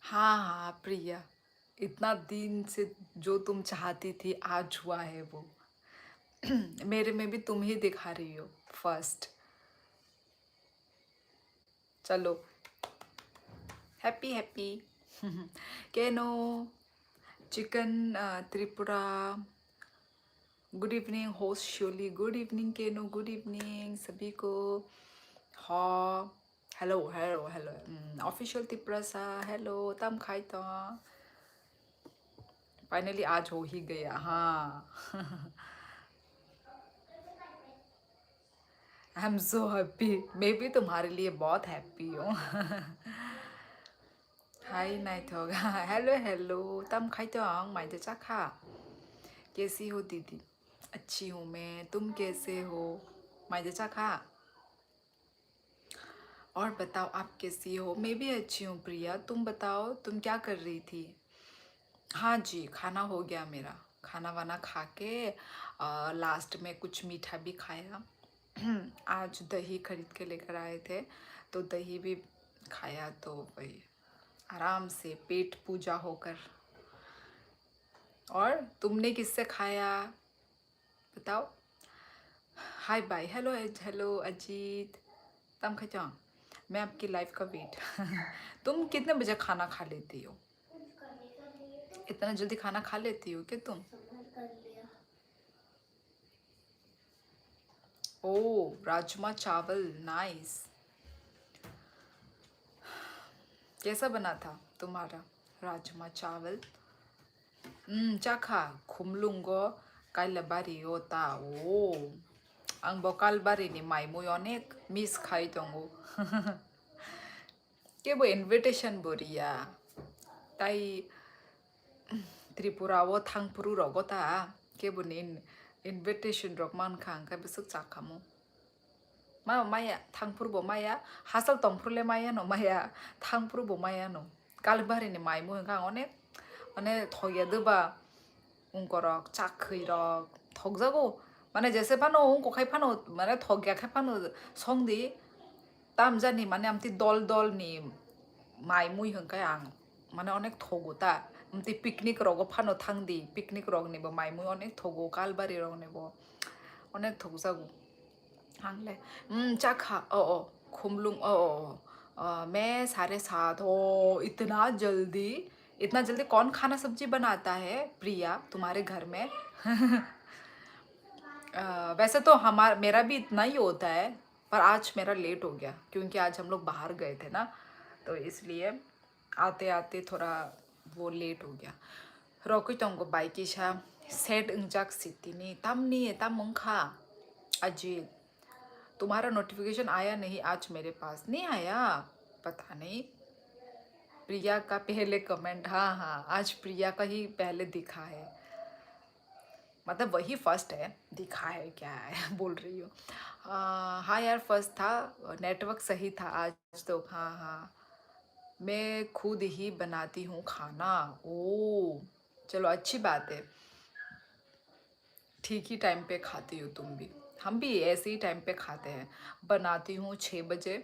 हाँ हाँ प्रिया, इतना दिन से जो तुम चाहती थी आज हुआ है वो। मेरे में भी तुम ही दिखा रही हो फर्स्ट। चलो, हैप्पी हैप्पी। केनो chicken Tripura, good evening host Shyoli, good evening केनो, गुड इवनिंग सभी को। हाँ, hello hello hello, official Tripura सा हेलो, तम खाई तो फाइनली आज हो ही गया। हाँ। आई एम सो हैप्पी, मैं भी तुम्हारे लिए बहुत हैप्पी हूँ। हाय नाइट होगा। हेलो हेलो, तम खाई तो माई चाचा खा। कैसी हो दीदी? अच्छी हूँ मैं, तुम कैसे हो? माई चाचा खा। और बताओ आप कैसी हो? मैं भी अच्छी हूँ प्रिया, तुम बताओ तुम क्या कर रही थी? हाँ जी, खाना हो गया मेरा। खाना वाना खा के लास्ट में कुछ मीठा भी खाया। आज दही खरीद के लेकर आए थे, तो दही भी खाया, तो वही आराम से पेट पूजा होकर। और तुमने किससे खाया बताओ? Hi bye, hello hello Ajit, तम खचा। मैं आपकी लाइफ का वेट। तुम कितने बजे खाना खा लेती हो? इतना जल्दी खाना खा लेती हो क्या तुम? ओ, राजमा चावल, नाइस। कैसा बना था तुम्हारा राजमा चावल? चाखा खुमलुंगो काइलाबारियो ता ओ आंबो कालबारिनि माइमुय अनेक मिस खाई दंगो। केबो इनविटेशन बोरिया ताई त्रिपुराओ थांपुरु रगता केबो इनविटेशन रग मानखां काय बसुक चाखामु मा माया थांपुरबो माया हासल तंपुरले माया no माया थांपुरबो माया no कालबारिनि माइमु हंगा अनेक माने थगिया दोबा उनकरक चाखैरक थगजागो माने जैसे फानो उनको खाइ फानो माने थगिया खाइ फानो संदी ताम जानि माने आमति दल दल नि माइ मुइ हंखाय आं माने अनेक थगोता आमति पिकनिक रगो फानो थांदी पिकनिक रग निबो माइ मुइ अनेक थगो कालबारि रग निबो अनेक थगजागो आंले चाखा ओ खुमलुं मैं 7:30 ओ इतना जल्दी कौन खाना सब्जी बनाता है प्रिया तुम्हारे घर में? वैसे तो हमारा मेरा भी इतना ही होता है, पर आज मेरा लेट हो गया क्योंकि आज हम लोग बाहर गए थे ना, तो इसलिए आते आते थोड़ा वो लेट हो गया। रोकी तंगो बाइकिशा सेट इंजाक सिटीनी तमनी तमंखा अजीत, तुम्हारा नोटिफिकेशन आया नहीं आज मेरे पास नहीं आया, पता नहीं। प्रिया का पहले कमेंट, हाँ हाँ आज प्रिया का ही पहले दिखा है, मतलब वही फर्स्ट है, दिखा है क्या है। बोल रही हूँ। हाँ यार फर्स्ट था, नेटवर्क सही था आज तो। हाँ हाँ, मैं खुद ही बनाती हूँ खाना। ओ चलो अच्छी बात है, ठीक ही टाइम पे खाती हो तुम भी। हम भी ऐसे ही टाइम पे खाते हैं, बनाती हूँ 6 बजे।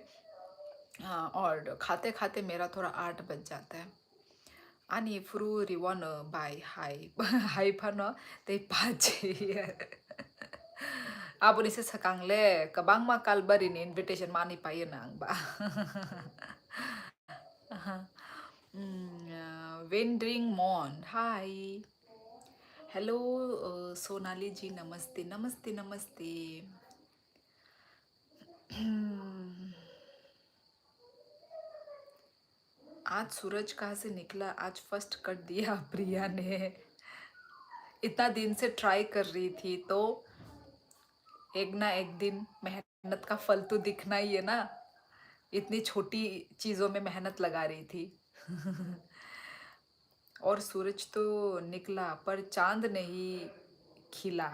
हाँ, और खाते खाते मेरा थोड़ा 8 बज जाता है। 아니 프루리워너 바이 하이 하이파너 데 바지. Apo ni sa kangle kabang makalbari ni invitation mani pa yun ang ba. Wendring Mon, hi. Hello Sonali ji, namaste namaste namaste. आज सूरज कहाँ से निकला, आज फर्स्ट कट दिया प्रिया ने। इतना दिन से ट्राई कर रही थी, तो एक ना एक दिन मेहनत का फल तो दिखना ही है ना। इतनी छोटी चीज़ों में मेहनत लगा रही थी। और सूरज तो निकला पर चांद नहीं खिला।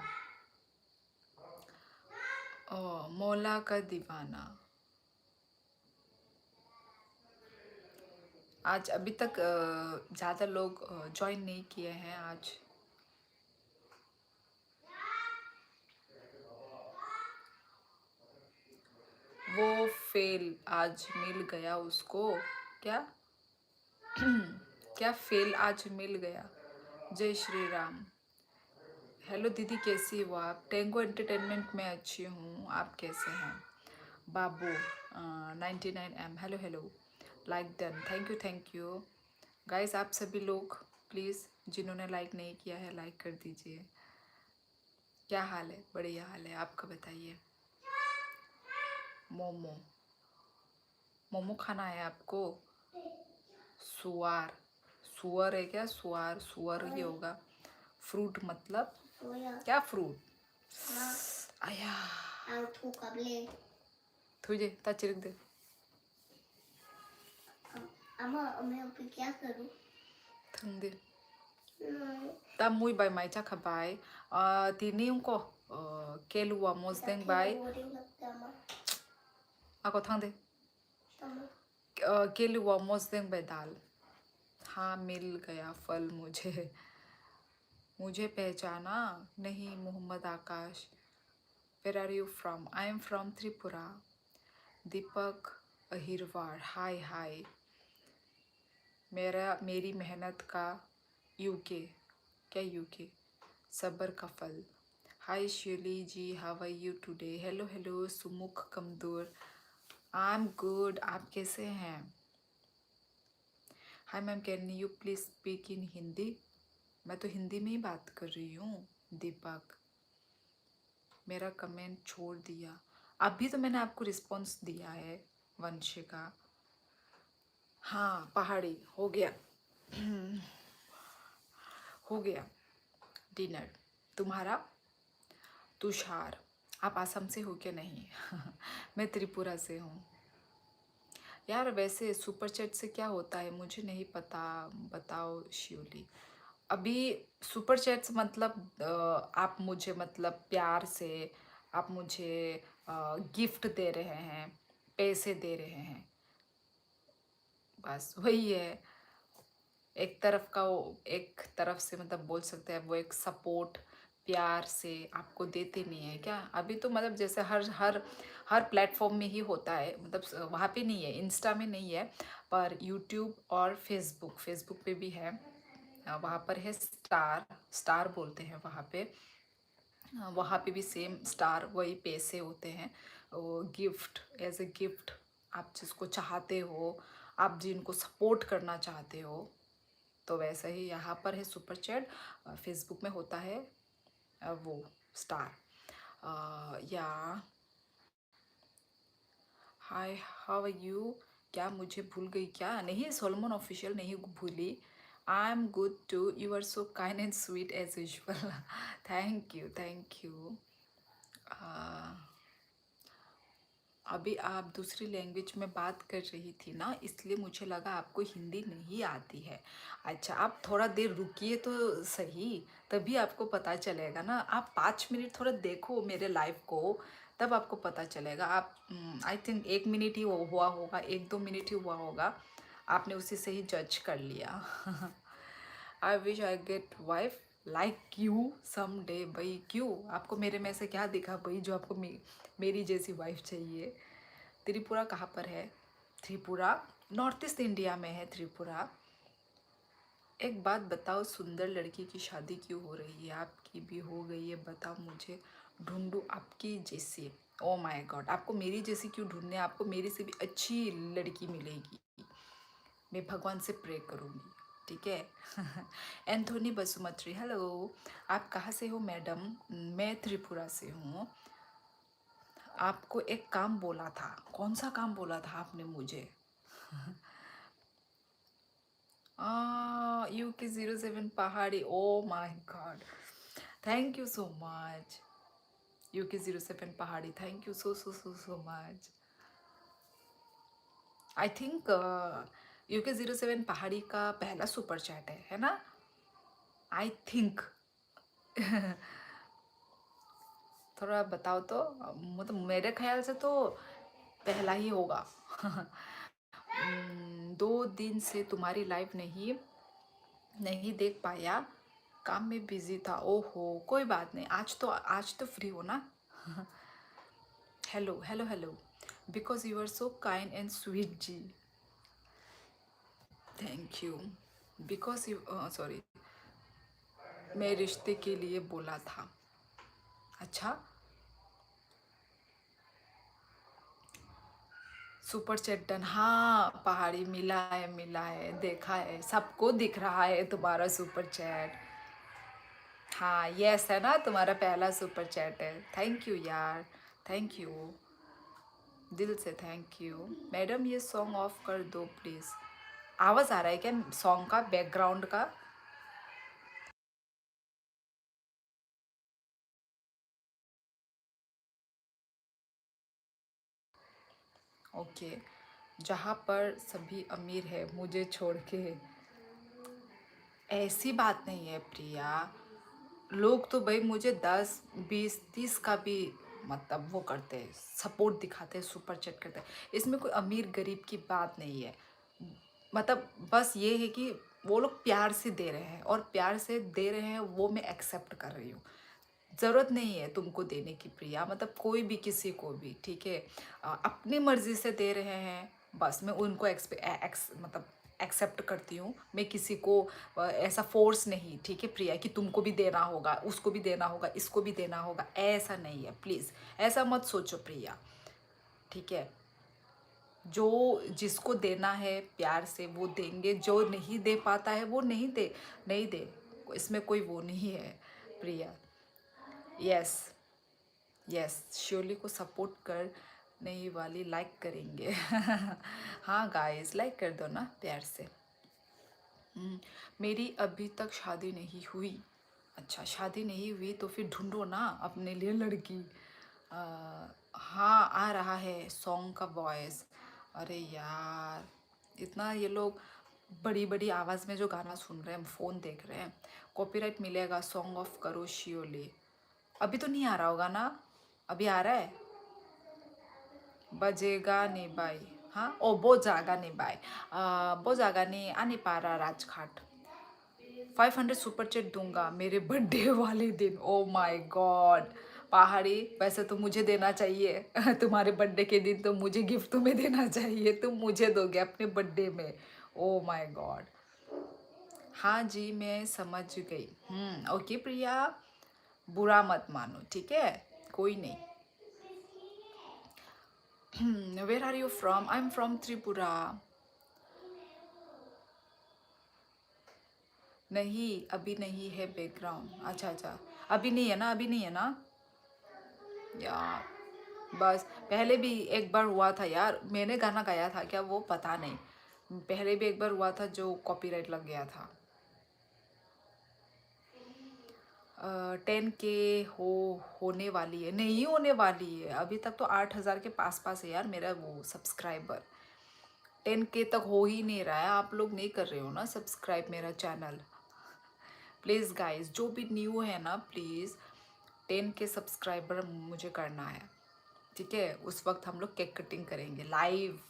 ओ मौला का दीवाना। आज अभी तक ज़्यादा लोग ज्वाइन नहीं किए हैं आज। वो फेल आज मिल गया उसको क्या? क्या फेल आज मिल गया। जय श्री राम। हेलो दीदी, कैसी हो आप। टेंगो एंटरटेनमेंट में अच्छी हूँ, आप कैसे हैं। बाबू 99M, hello hello. Like done, thank you guys. आप सभी लोग प्लीज़ जिन्होंने लाइक नहीं किया है लाइक कर दीजिए। क्या हाल है। बढ़िया हाल है, आपका बताइए। मोमो मोमो खाना है आपको। सुअर सुअर है क्या। सुअर सुअर ही होगा। फ्रूट मतलब क्या फ्रूट। आया तुझे ताचिरक दे। अम्मा मैं अभी क्या करूं। थंदे ता मुई बाय माइचा खबाय तिनी उनको केलुआ मोजदेंग बाय आको थंदे केलुआ मोजदेंग बाय दाल। हाँ मिल गया फल मुझे। मुझे पहचाना नहीं। Mohammad Akash. Where are you from. I am from Tripura. Deepak Ahirwar, hi hi. मेरी मेहनत का यूके। क्या यूके। सब्र का फल। Hi Shili ji, how are you today. Hello hello Sumukh कमदूर। आई एम गुड, आप कैसे हैं। Hi ma'am, can you please speak in Hindi. मैं तो हिंदी में ही बात कर रही हूँ। दीपक मेरा कमेंट छोड़ दिया। अभी तो मैंने आपको रिस्पॉन्स दिया है। वंशिका हाँ पहाड़ी हो गया। हो गया डिनर। तुम्हारा। तुषार आप आसाम से हो क्या। नहीं मैं त्रिपुरा से हूँ। यार वैसे सुपर चैट से क्या होता है मुझे नहीं पता, बताओ शिवली। अभी सुपर चैट्स मतलब आप मुझे मतलब प्यार से आप मुझे गिफ्ट दे रहे हैं, पैसे दे रहे हैं, बस वही है। एक तरफ से मतलब बोल सकते हैं वो एक सपोर्ट प्यार से आपको देते नहीं है क्या। अभी तो मतलब जैसे हर प्लेटफॉर्म में ही होता है, मतलब वहाँ पे नहीं है, इंस्टा में नहीं है, पर यूट्यूब और फेसबुक पे भी है। वहाँ पर है स्टार, स्टार बोलते हैं वहाँ पे। वहाँ पे भी सेम स्टार वही पैसे होते हैं। वो गिफ्ट एज ए गिफ्ट, आप जिसको चाहते हो, आप जिनको सपोर्ट करना चाहते हो, तो वैसे ही यहाँ पर है सुपर चैट। फेसबुक में होता है वो स्टार। या हाय हाउ आर यू। क्या मुझे भूल गई क्या। नहीं सोलमन ऑफिशियल नहीं भूली। I am good too. You are so kind and sweet as usual. Thank you. अभी आप दूसरी लैंग्वेज में बात कर रही थी ना, इसलिए मुझे लगा आपको हिंदी नहीं आती है। अच्छा आप थोड़ा देर रुकिए तो सही, तभी आपको पता चलेगा ना। आप 5 मिनट थोड़ा देखो मेरे लाइव को, तब आपको पता चलेगा। आप आई थिंक 1 मिनट ही हुआ होगा, 1-2 मिनट ही हुआ होगा, आपने उसी से ही जज कर लिया। I wish I get wife like you some day. भाई क्यों, आपको मेरे में से क्या दिखा भाई जो आपको मेरी जैसी वाइफ चाहिए। त्रिपुरा कहाँ पर है। त्रिपुरा नॉर्थ ईस्ट इंडिया में है त्रिपुरा। एक बात बताओ, सुंदर लड़की की शादी क्यों हो रही है। आपकी भी हो गई है, बताओ मुझे ढूंढूं आपकी जैसी। ओ माय गॉड, आपको मेरी जैसी क्यों ढूंढने, आपको मेरी से भी अच्छी लड़की मिलेगी। मैं भगवान से प्रे करूँगी, ठीक है। एंथोनी बसुमत्री, हेलो। आप कहाँ से हो मैडम। मैं त्रिपुरा से हूँ। आपको एक काम बोला था, कौन सा काम बोला था आपने मुझे। UK07 पहाड़ी, ओ my god, thank you so much. UK07 पहाड़ी, thank you so much. I think UK07 पहाड़ी का पहला सुपर चैट है ना। I think. थोड़ा बताओ तो, मतलब मेरे ख्याल से तो पहला ही होगा। 2 दिन से तुम्हारी लाइव नहीं देख पाया, काम में बिजी था। ओहो कोई बात नहीं, आज तो फ्री हो ना। Hello hello hello, because you are so kind and sweet जी। Thank you because you sorry मैं रिश्ते के लिए बोला था। अच्छा सुपर चैट डन। हाँ पहाड़ी मिला है देखा है, सबको दिख रहा है तुम्हारा सुपर चैट। हाँ यस है ना, तुम्हारा पहला सुपर चैट है। थैंक यू यार, थैंक यू, दिल से थैंक यू। मैडम ये सॉन्ग ऑफ कर दो प्लीज़। आवाज़ आ रहा है क्या सॉन्ग का, बैकग्राउंड का? ओके। जहाँ पर सभी अमीर है मुझे छोड़ के, ऐसी बात नहीं है प्रिया। लोग तो भाई मुझे 10 20 30 का भी मतलब वो करते हैं, सपोर्ट दिखाते हैं, सुपर चैट करते हैं। इसमें कोई अमीर गरीब की बात नहीं है। मतलब बस ये है कि वो लोग प्यार से दे रहे हैं, और प्यार से दे रहे हैं वो मैं एक्सेप्ट कर रही हूँ। ज़रूरत नहीं है तुमको देने की प्रिया, मतलब कोई भी किसी को भी, ठीक है। अपनी मर्ज़ी से दे रहे हैं, बस मैं उनको मतलब एक्सेप्ट करती हूँ। मैं किसी को ऐसा फोर्स नहीं, ठीक है प्रिया, कि तुमको भी देना होगा, उसको भी देना होगा, इसको भी देना होगा, ऐसा नहीं है। प्लीज़ ऐसा मत सोचो प्रिया, ठीक है। जो जिसको देना है प्यार से वो देंगे, जो नहीं दे पाता है वो नहीं दे। इसमें कोई वो नहीं है प्रिया। यस यस, श्योरली को सपोर्ट कर नहीं वाली लाइक करेंगे। हाँ गाइस लाइक कर दो ना प्यार से। मेरी अभी तक शादी नहीं हुई। अच्छा शादी नहीं हुई तो फिर ढूंढो ना अपने लिए लड़की। आ, हाँ आ रहा है सॉन्ग का वॉइस। अरे यार इतना ये लोग बड़ी बड़ी आवाज़ में जो गाना सुन रहे हैं, फ़ोन देख रहे हैं, कॉपीराइट मिलेगा। सॉन्ग ऑफ करो श्योरली। अभी तो नहीं आ रहा होगा ना? अभी आ रहा है? बजेगा नी बाई। हाँ ओ बोजागा नी बाई। बोजागा नी आनी पारा राजघाट। 500 सुपर चैट दूंगा मेरे बर्थडे वाले दिन। ओ माय गॉड पहाड़ी, वैसे तो मुझे देना चाहिए। तुम्हारे बर्थडे के दिन तो मुझे गिफ्ट तुम्हें देना चाहिए, तुम मुझे दोगे अपने बर्थडे में। ओ माय गॉड। हाँ जी मैं समझ गई। ओके प्रिया, बुरा मत मानो, ठीक है, कोई नहीं। Where are you from? I am from Tripura. नहीं अभी नहीं है बैकग्राउंड। अच्छा अच्छा, अभी नहीं है ना, अभी नहीं है ना यार। बस पहले भी एक बार हुआ था यार, मैंने गाना गाया था क्या वो पता नहीं। पहले भी एक बार हुआ था जो कॉपीराइट लग गया था। 10K होने वाली है, नहीं होने वाली है अभी तक तो 8,000 के पास पास है यार मेरा वो सब्सक्राइबर। 10K तक हो ही नहीं रहा है, आप लोग नहीं कर रहे हो ना सब्सक्राइब मेरा चैनल। प्लीज़ गाइस जो भी न्यू है ना, प्लीज़ 10K सब्सक्राइबर मुझे करना है, ठीक है। उस वक्त हम लोग केक कटिंग करेंगे, लाइव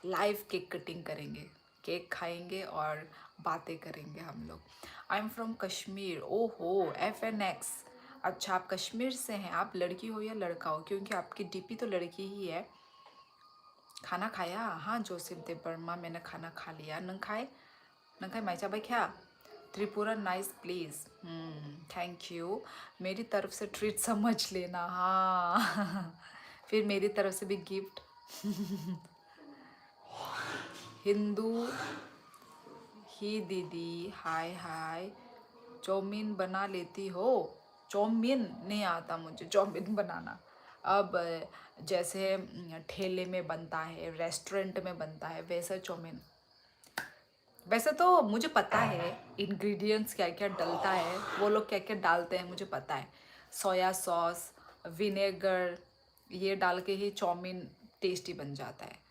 लाइव केक कटिंग करेंगे, केक खाएंगे और बातें करेंगे हम लोग। आई एम फ्रॉम कश्मीर। ओहो FNX। अच्छा आप कश्मीर से हैं, आप लड़की हो या लड़का हो, क्योंकि आपकी डीपी तो लड़की ही है। खाना खाया? हाँ जोसेफ देव वर्मा, मैंने खाना खा लिया। नंखाई माइचा भाई क्या? Tripura nice place. Thank you. मेरी तरफ से ट्रीट समझ लेना, हाँ। फिर मेरी तरफ से भी गिफ्ट। हिंदू ही दीदी हाय हाय। चाउमीन बना लेती हो? चाउमीन नहीं आता मुझे चाउमीन बनाना। अब जैसे ठेले में बनता है, रेस्टोरेंट में बनता है, वैसा चाउमीन। वैसे तो मुझे पता है इंग्रेडिएंट्स क्या क्या डलता है, वो लोग क्या क्या डालते हैं मुझे पता है। सोया सॉस, विनेगर, ये डाल के ही चाउमीन टेस्टी बन जाता है।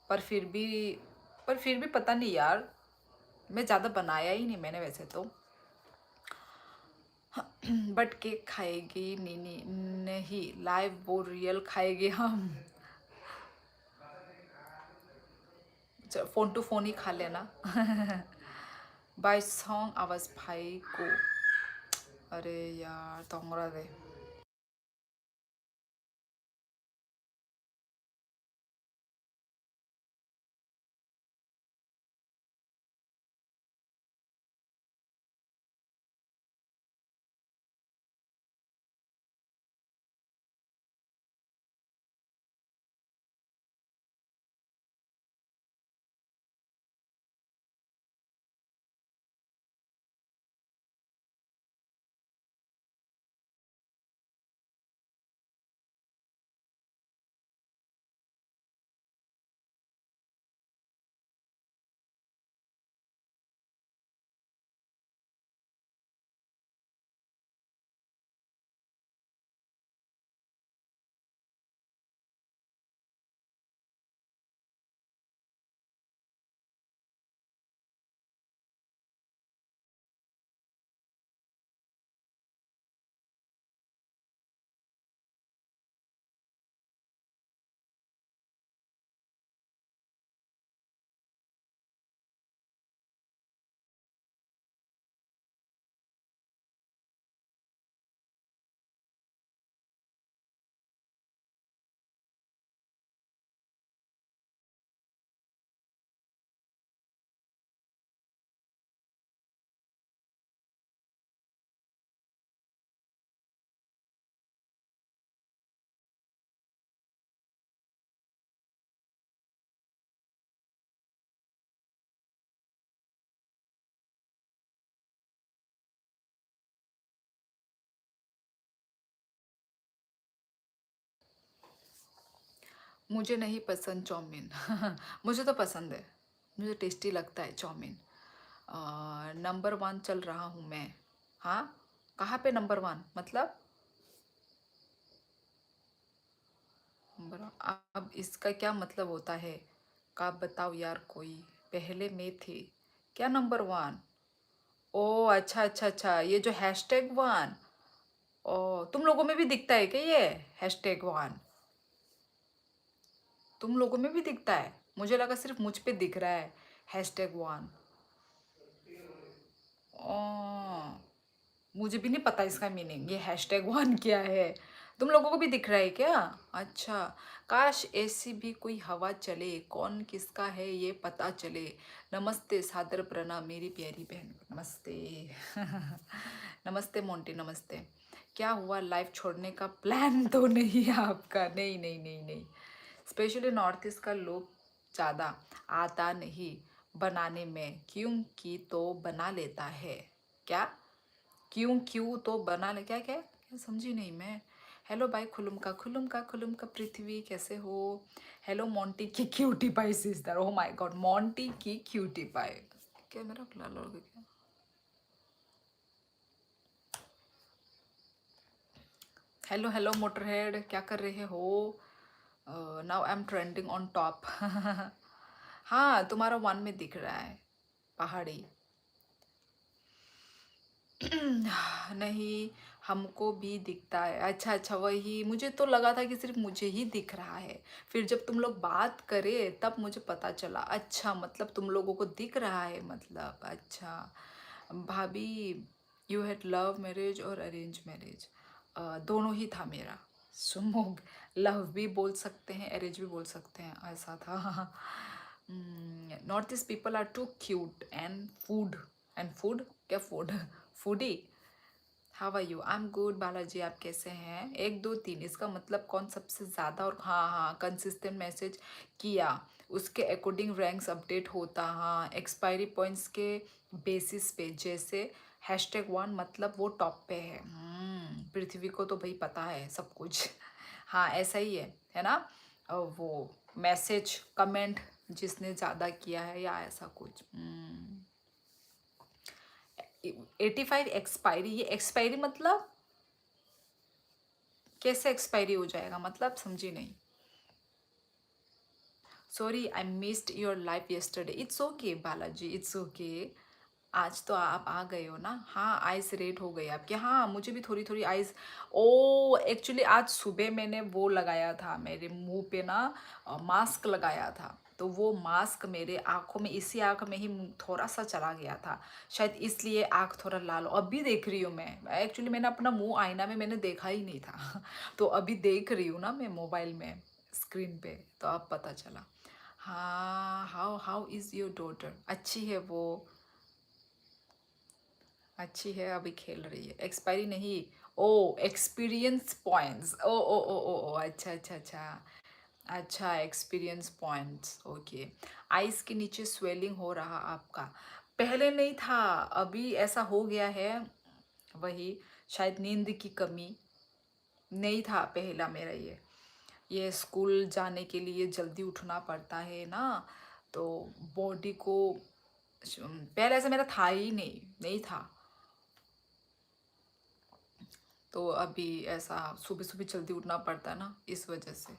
पर फिर भी पता नहीं यार, मैं ज़्यादा बनाया ही नहीं मैंने वैसे तो। बट केक खाएगी नीनी? नहीं लाइव वो रियल खाएगी हम। फ़ोन टू फ़ोन ही खा लेना। बाय सॉन्ग आवाज़ भाई को। अरे यार तोंगरा दे। मुझे नहीं पसंद चाउमीन। मुझे तो पसंद है, मुझे टेस्टी लगता है चाउमीन। नंबर वन चल रहा हूँ मैं। हाँ, कहाँ पे नंबर वन मतलब? नंबर वन, अब इसका क्या मतलब होता है? का बताओ यार कोई। पहले मैं थी, क्या नंबर वन? ओ अच्छा अच्छा अच्छा, ये जो हैशटैग वन। ओ, तुम लोगों में भी दिखता है क्या ये हैशटैग वन? तुम लोगों में भी दिखता है? मुझे लगा सिर्फ मुझ पे दिख रहा है हैशटैग वन। ओ, मुझे भी नहीं पता इसका मीनिंग, ये हैशटैग वन क्या है। तुम लोगों को भी दिख रहा है क्या? अच्छा। काश ऐसी भी कोई हवा चले, कौन किसका है ये पता चले। नमस्ते, सादर प्रणाम मेरी प्यारी बहन, नमस्ते। नमस्ते मोंटी, नमस्ते। क्या हुआ, लाइफ छोड़ने का प्लान तो नहीं है आपका? नहीं नहीं नहीं नहीं। स्पेशली नॉर्थ ईस्ट का लोग ज़्यादा आता नहीं बनाने में, क्योंकि तो बना लेता है। क्या? क्यों क्यों तो बना ले, क्या क्या क्या समझी नहीं मैं। हेलो भाई, खुलुम का पृथ्वी, कैसे हो? हेलो मोंटी की cutie pie sister, oh my god, Monty की क्यूटी पाई। क्या मेरा लाल हो गया क्या? हेलो हेलो मोटरहेड, क्या कर रहे हो? Now I M trending on top. हाँ, तुम्हारा वन में दिख रहा है पहाड़ी। नहीं, हमको भी दिखता है। अच्छा अच्छा, वही मुझे तो लगा था कि सिर्फ मुझे ही दिख रहा है। फिर जब तुम लोग बात करे तब मुझे पता चला, अच्छा मतलब तुम लोगों को दिख रहा है, मतलब अच्छा। भाभी, यू हैड लव मैरिज और अरेंज मैरिज? दोनों ही था मेरा। सुमोग, लव भी बोल सकते हैं, अरेंज भी बोल सकते हैं, ऐसा था। North east people are too cute and food. And food, क्या food? Foodie. How are you? I am good Balaji, आप कैसे हैं? एक दो तीन, इसका मतलब कौन सबसे ज़्यादा और हाँ हाँ कंसिस्टेंट मैसेज किया, उसके अकॉर्डिंग रैंक्स अपडेट होता। हाँ, एक्सपायरी पॉइंट्स के बेसिस पे, जैसे हैशटैग वन मतलब वो टॉप पे है। पृथ्वी को तो भाई पता है सब कुछ। हाँ, ऐसा ही है ना? वो मैसेज कमेंट जिसने ज़्यादा किया है या ऐसा कुछ। 85 एक्सपायरी, ये एक्सपायरी मतलब कैसे एक्सपायरी हो जाएगा, मतलब समझी नहीं। Sorry I missed your life yesterday. It's okay Balaji, it's okay. आज तो आप आ गए हो ना। हाँ, आइज रेड हो गई आपकी। हाँ, मुझे भी थोड़ी थोड़ी आइज। ओ एक्चुअली आज सुबह मैंने वो लगाया था मेरे मुंह पे ना, मास्क लगाया था, तो वो मास्क मेरे आँखों में, इसी आँख में ही थोड़ा सा चला गया था, शायद इसलिए आँख थोड़ा लाल। अभी देख रही हूँ मैं, एक्चुअली मैंने अपना मुंह आईना में मैंने देखा ही नहीं था। तो अभी देख रही हूँ ना मैं मोबाइल में स्क्रीन पे, तो अब पता चला। हाँ, how how is your daughter? अच्छी है वो, अच्छी है, अभी खेल रही है। एक्सपायरी नहीं, ओ एक्सपीरियंस पॉइंट्स, ओ अच्छा अच्छा अच्छा। अच्छा, एक्सपीरियंस पॉइंट्स, ओके। आइस के नीचे स्वेलिंग हो रहा आपका? पहले नहीं था, अभी ऐसा हो गया है। वही, शायद नींद की कमी। नहीं था पहला मेरा ये स्कूल जाने के लिए जल्दी उठना पड़ता है ना, तो बॉडी को, पहले ऐसा मेरा था ही नहीं, नहीं था। तो अभी ऐसा सुबह सुबह जल्दी उठना पड़ता है ना, इस वजह से।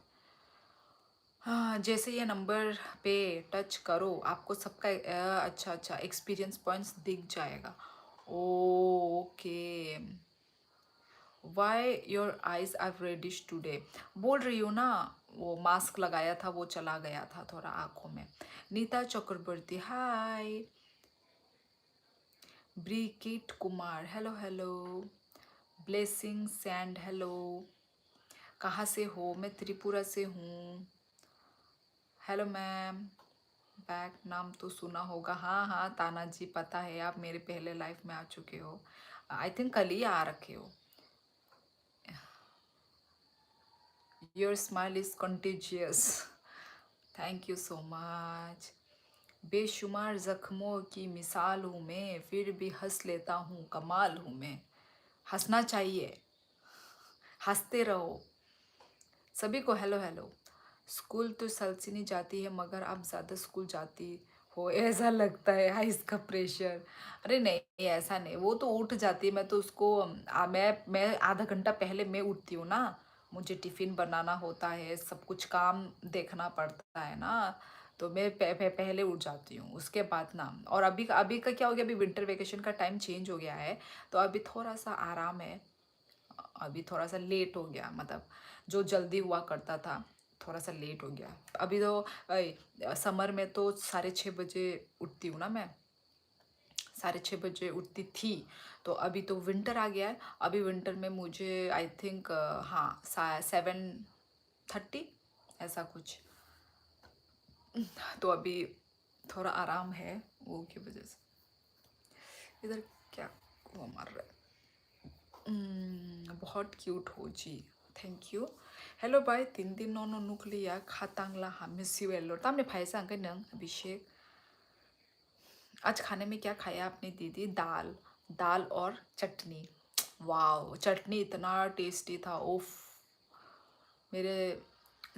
हाँ, जैसे ये नंबर पे टच करो आपको सबका अच्छा अच्छा एक्सपीरियंस पॉइंट्स दिख जाएगा। Okay. Why your eyes are reddish today? बोल रही हूँ ना, वो मास्क लगाया था, वो चला गया था थोड़ा आँखों में। नीता चक्रवर्ती, हाय। ब्रिकिट कुमार, हेलो हेलो। ब्लेसिंग सैंड, हेलो। कहाँ से हो? मैं त्रिपुरा से हूँ। Hello ma'am. बैक नाम तो सुना होगा, हाँ हाँ ताना जी, पता है, आप मेरे पहले लाइफ में आ चुके हो। आई थिंक कल ही आ रखे हो। Your smile is contagious. Thank you so much. बेशुमार जख्मों की मिसाल हूँ मैं, फिर भी हंस लेता हूँ, कमाल हूँ मैं। हंसना चाहिए, हंसते रहो। सभी को हेलो हेलो। स्कूल तो सलसिनी जाती है मगर आप ज़्यादा स्कूल जाती हो ऐसा लगता है। हाँ, इसका प्रेशर। अरे नहीं, ऐसा नहीं, वो तो उठ जाती है। मैं तो उसको मैं आधा घंटा पहले मैं उठती हूँ ना। मुझे टिफ़िन बनाना होता है, सब कुछ काम देखना पड़ता है ना। तो मैं पहले उठ जाती हूँ, उसके बाद ना। और अभी अभी का क्या हो गया, अभी विंटर वेकेशन का टाइम चेंज हो गया है, तो अभी थोड़ा सा आराम है। अभी थोड़ा सा लेट हो गया, मतलब जो जल्दी हुआ करता था थोड़ा सा लेट हो गया। अभी तो समर में तो 6:30 बजे उठती हूँ ना मैं, 6:30 बजे उठती थी। तो अभी तो विंटर आ गया है। अभी विंटर में मुझे आई थिंक हाँ 7:30 ऐसा कुछ। तो अभी थोड़ा आराम है वो की वजह से। इधर क्या वो मार रहा है। बहुत क्यूट हो जी। Thank you. हेलो बाय तीन दिन नौ नुक्लिया खातांगला हमें सिवेलो तामने फाइसा अंके नंग अभिषेक। आज खाने में क्या खाया आपने दीदी? दाल, दाल और चटनी। वाओ, चटनी इतना टेस्टी था, उफ। मेरे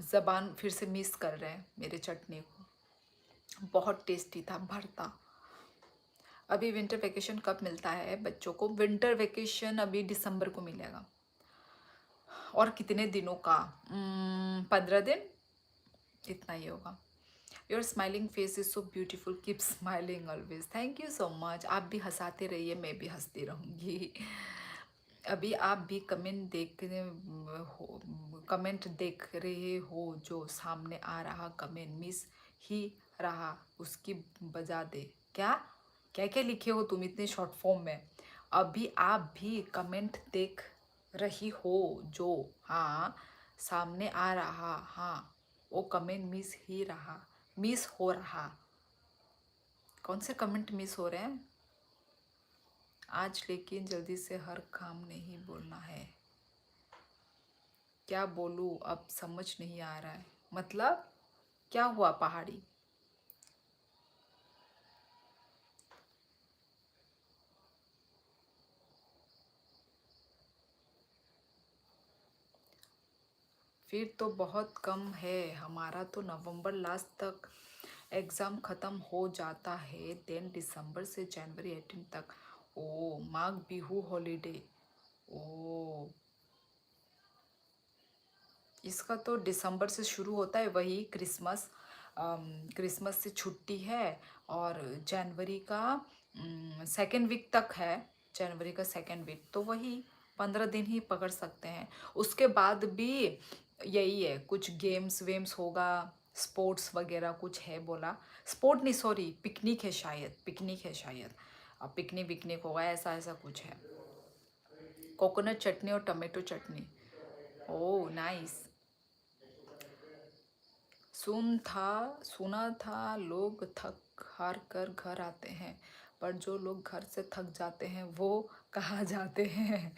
जबान फिर से मिस कर रहे हैं मेरे चटनी को। बहुत टेस्टी था, भरता। अभी विंटर वेकेशन कब मिलता है बच्चों को? विंटर वेकेशन अभी दिसंबर को मिलेगा। और कितने दिनों का? 15 दिन, इतना ही होगा। Your smiling face is so beautiful, keep smiling always. Thank you so much. आप भी हंसाते रहिए, मैं भी हंसती रहूँगी। अभी आप भी कमेंट देख रहे हो, जो सामने आ रहा कमेंट मिस ही रहा उसकी बजा दे। क्या क्या क्या लिखे हो तुम इतने शॉर्ट फॉर्म में? अभी आप भी कमेंट देख रही हो, जो हाँ सामने आ रहा, हाँ वो कमेंट मिस ही रहा, मिस हो रहा। कौन से कमेंट मिस हो रहे हैं आज? लेकिन जल्दी से हर काम नहीं बोलना है। क्या बोलूँ अब समझ नहीं आ रहा है। मतलब क्या हुआ पहाड़ी? फिर तो बहुत कम है। हमारा तो नवंबर लास्ट तक एग्ज़ाम ख़त्म हो जाता है, देन दिसंबर से जनवरी 18 तक। ओ माघ बिहू हॉलीडे। ओ, इसका तो दिसंबर से शुरू होता है, वही क्रिसमस। क्रिसमस से छुट्टी है। और जनवरी का सेकेंड वीक तक है। जनवरी का सेकेंड वीक तो वही 15 दिन ही पकड़ सकते हैं। उसके बाद भी यही है, कुछ गेम्स वेम्स होगा, स्पोर्ट्स वगैरह कुछ है बोला। स्पोर्ट नहीं, सॉरी, पिकनिक है शायद, पिकनिक है शायद। अब पिकनिक विकनिक होगा, ऐसा ऐसा कुछ है। कोकोनट चटनी और टमाटो चटनी। Oh nice. सुना था लोग थक हार कर घर आते हैं, पर जो लोग घर से थक जाते हैं वो कहाँ जाते हैं?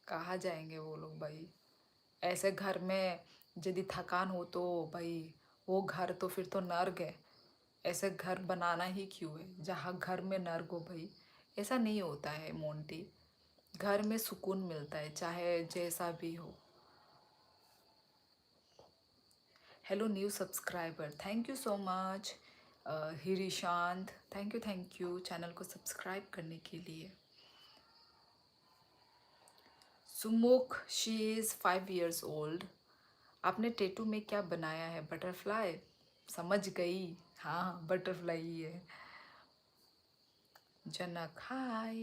कहाँ जाएंगे वो लोग भाई? ऐसे घर में यदि थकान हो तो भाई वो घर तो फिर तो नर्क है। ऐसे घर बनाना ही क्यों है जहाँ घर में नर्क हो भाई? ऐसा नहीं होता है मोंटी। घर में सुकून मिलता है चाहे जैसा भी हो। Hello new subscriber, thank you so much. हिरिशांत, थैंक यू चैनल को सब्सक्राइब करने के लिए। Sumukh, she is 5 years old. आपने टेटू में क्या बनाया है? बटरफ्लाई? समझ गई, हाँ बटरफ्लाई ही है। जनक हाय।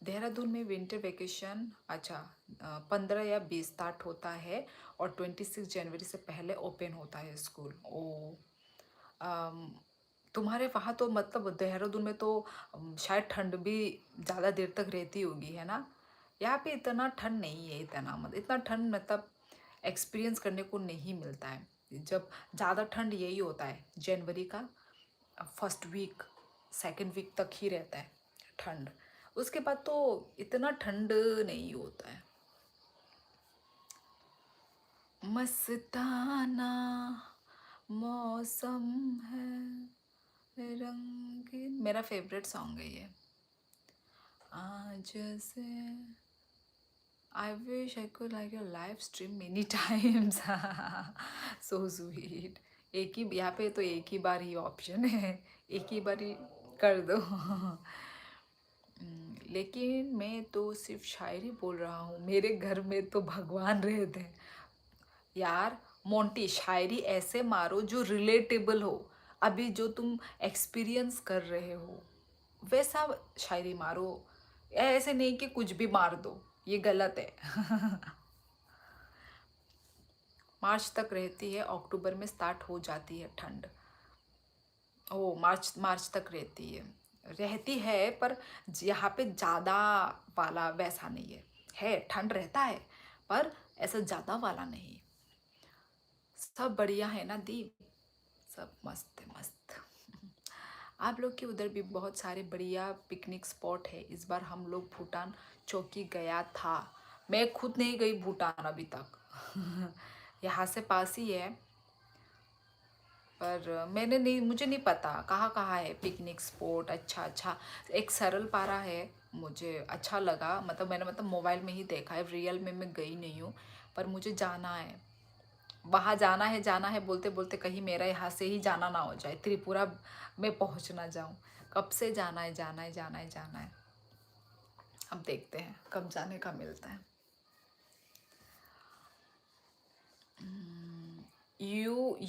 देहरादून में विंटर वेकेशन अच्छा 15 या 20 स्टार्ट होता है और 26 जनवरी से पहले ओपन होता है स्कूल। ओ, अम, तुम्हारे वहाँ तो मतलब देहरादून में तो शायद ठंड भी ज़्यादा देर तक रहती होगी, है ना? यहाँ पे इतना ठंड नहीं है, इतना मतलब इतना ठंड मतलब एक्सपीरियंस करने को नहीं मिलता है। जब ज़्यादा ठंड यही होता है जनवरी का फर्स्ट वीक, सेकंड वीक तक ही रहता है ठंड। उसके बाद तो इतना ठंड नहीं होता है। मस्ताना मौसम है रंगीन, मेरा फेवरेट सॉन्ग है ये। आज से I wish I could like your live stream many times. So sweet. एक ही यहाँ पे तो एक ही बार ही ऑप्शन है, एक ही बार ही कर दो। लेकिन मैं तो सिर्फ शायरी बोल रहा हूँ, मेरे घर में तो भगवान रहते हैं। यार मोंटी, शायरी ऐसे मारो जो रिलेटेबल हो, अभी जो तुम एक्सपीरियंस कर रहे हो वैसा शायरी मारो। ऐसे नहीं कि कुछ भी मार दो, ये गलत है। मार्च तक रहती है, अक्टूबर में स्टार्ट हो जाती है ठंड। ओ, मार्च मार्च तक रहती है पर यहाँ पे ज़्यादा वाला वैसा नहीं है ठंड रहता है पर ऐसा ज़्यादा वाला नहीं। सब बढ़िया है ना दी, सब मस्त है मस्त। आप लोग के उधर भी बहुत सारे बढ़िया पिकनिक स्पॉट है। इस बार हम लोग भूटान चौकी गया था। मैं खुद नहीं गई भूटान अभी तक। यहाँ से पास ही है पर मैंने नहीं, मुझे नहीं पता कहाँ कहाँ है पिकनिक स्पॉट। अच्छा अच्छा, एक सरल पारा है, मुझे अच्छा लगा। मतलब मैंने मोबाइल में ही देखा है, रियल में मैं गई नहीं हूँ। पर मुझे जाना है वहाँ, जाना है बोलते बोलते कहीं मेरा यहाँ से ही जाना ना हो जाए, त्रिपुरा में पहुँच ना जाऊँ। कब से जाना है जाना है जाना है जाना है। अब देखते हैं कब जाने का मिलता है।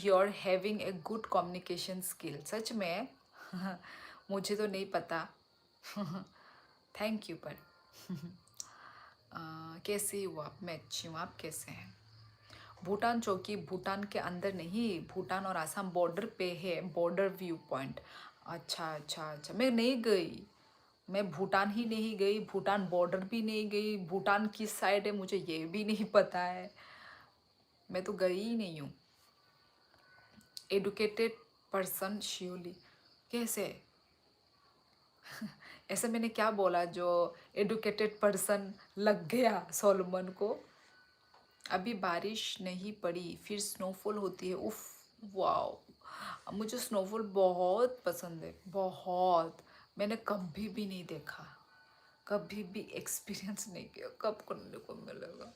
you're having a good communication skill, सच में। मुझे तो नहीं पता। Thank you. पर कैसी हो आप? मैं अच्छी हूँ, आप कैसे हैं? भूटान चौकी भूटान के अंदर नहीं, भूटान और आसाम बॉर्डर पे है, बॉर्डर व्यू पॉइंट। अच्छा अच्छा अच्छा, मैं नहीं गई। मैं भूटान ही नहीं गई, भूटान बॉर्डर भी नहीं गई। भूटान किस साइड है मुझे ये भी नहीं पता है, मैं तो गई ही नहीं हूँ। एडुकेटेड पर्सन श्योरली, कैसे? ऐसा मैंने क्या बोला जो एडुकेटेड पर्सन लग गया सोलोमन को? अभी बारिश नहीं पड़ी, फिर स्नोफॉल होती है। उफ, वाओ, मुझे स्नोफॉल बहुत पसंद है, बहुत। मैंने कभी भी नहीं देखा, कभी भी एक्सपीरियंस नहीं किया, कब करने को मिलेगा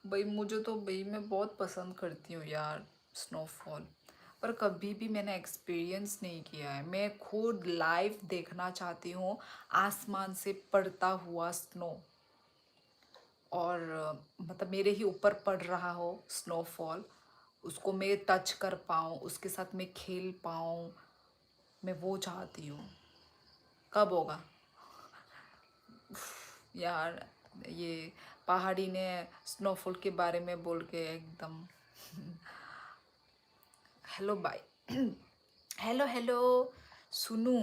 भाई? मुझे तो भाई मैं बहुत पसंद करती हूँ यार स्नोफॉल, पर कभी भी मैंने एक्सपीरियंस नहीं किया है। मैं खुद लाइव देखना चाहती हूँ, आसमान से पड़ता हुआ स्नो, और मेरे ही ऊपर पड़ रहा हो स्नोफॉल, उसको मैं टच कर पाऊँ, उसके साथ मैं खेल पाऊँ, मैं वो चाहती हूँ। कब होगा यार? ये पहाड़ी ने स्नोफॉल के बारे में बोल के एकदम। Hello bye. हेलो हेलो, सुनु,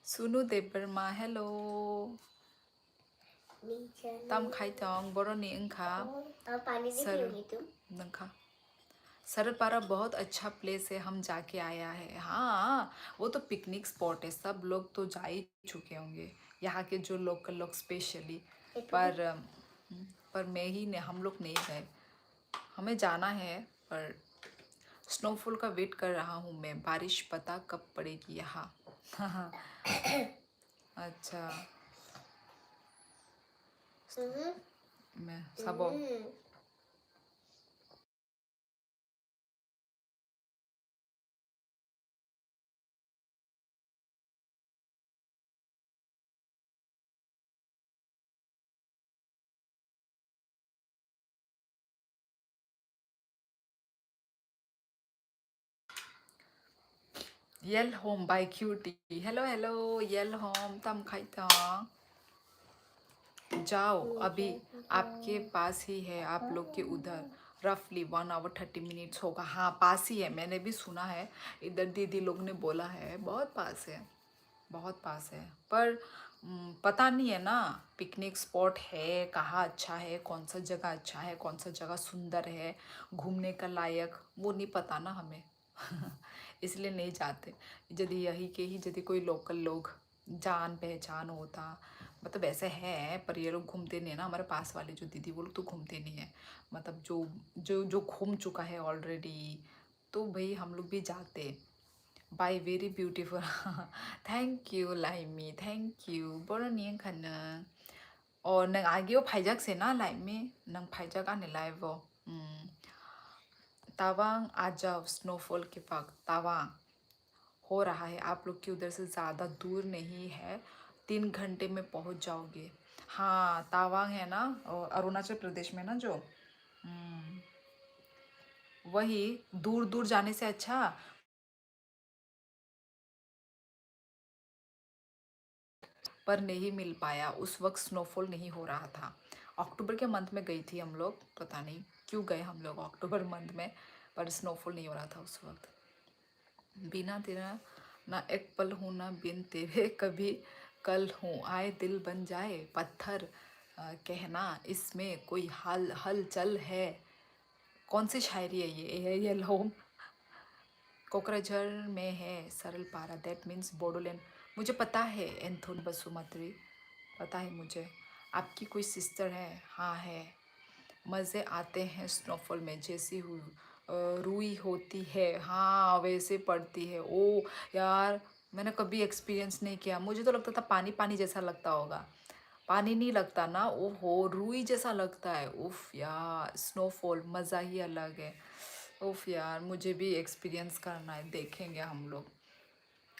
सुनु देबरमा, हेलो। तम खाइतों बर'नि ओंखाम पानी भी सर पियोगी तुम? नंखा। सरलपारा बहुत अच्छा प्लेस है, हम जाके आया है। हाँ, वो तो पिकनिक स्पॉट है, सब लोग तो जा ही चुके होंगे, यहाँ के जो लोकल लोग स्पेशली। पर पर मैं ही नहीं, हम लोग नहीं गए। हमें जाना है पर स्नोफॉल का वेट कर रहा हूँ मैं, बारिश पता कब पड़ेगी यहाँ। अच्छा, मैं सबो यल होम बाय क्यूटी। हेलो हेलो, यल होम तम खाइता जाओ, अभी आपके पास ही है, आप लोग के उधर रफली 1 hour 30 minutes होगा। हाँ पास ही है, मैंने भी सुना है, इधर दीदी लोग ने बोला है बहुत पास है, बहुत पास है। पर पता नहीं है ना पिकनिक स्पॉट है कहाँ अच्छा है, कौन सा जगह अच्छा है, कौन सा जगह सुंदर है घूमने का लायक, वो नहीं पता ना हमें। इसलिए नहीं जाते। यदि यही के ही यदि कोई लोकल लोग जान पहचान होता, ऐसे है, पर ये लोग घूमते नहीं है ना, हमारे पास वाले जो दीदी वो लोग तो घूमते नहीं है। जो जो जो घूम चुका है ऑलरेडी, तो भाई हम लोग भी जाते। Bye very beautiful. Thank you लाइमी, थैंक यू बर'नि ओंखानो। nang agio phaijak se na lai me nang phaijak ane lai वो तवांग आ जाओ स्नोफॉल के वक्त तवांग हो रहा है आप लोग की उधर से ज़्यादा दूर नहीं है 3 घंटे में पहुंच जाओगे हाँ तवांग है ना अरुणाचल प्रदेश में ना जो वही दूर दूर जाने से अच्छा पर नहीं मिल पाया उस वक्त स्नोफॉल नहीं हो रहा था अक्टूबर के मंथ में गई थी हम लोग पता नहीं क्यों गए हम लोग अक्टूबर मंथ में पर स्नोफॉल नहीं हो रहा था उस वक्त बिना तेरा ना एक पल हूँ ना बिन तेरे कभी कल हूँ आए दिल बन जाए पत्थर कहना इसमें कोई हाल हलचल है कौन सी शायरी है ये लोम कोकराझार में है सरल पारा दैट मीन्स बोडोलैंड मुझे पता है एंथोनी बसुमतारी पता है मुझे आपकी कोई सिस्टर है हाँ है मज़े आते हैं स्नोफॉल में जैसी रुई होती है हाँ वैसे पड़ती है ओ यार मैंने कभी एक्सपीरियंस नहीं किया मुझे तो लगता था पानी पानी जैसा लगता होगा पानी नहीं लगता ना ओहो रुई जैसा लगता है उफ यार स्नोफॉल मज़ा ही अलग है उफ यार मुझे भी एक्सपीरियंस करना है देखेंगे हम लोग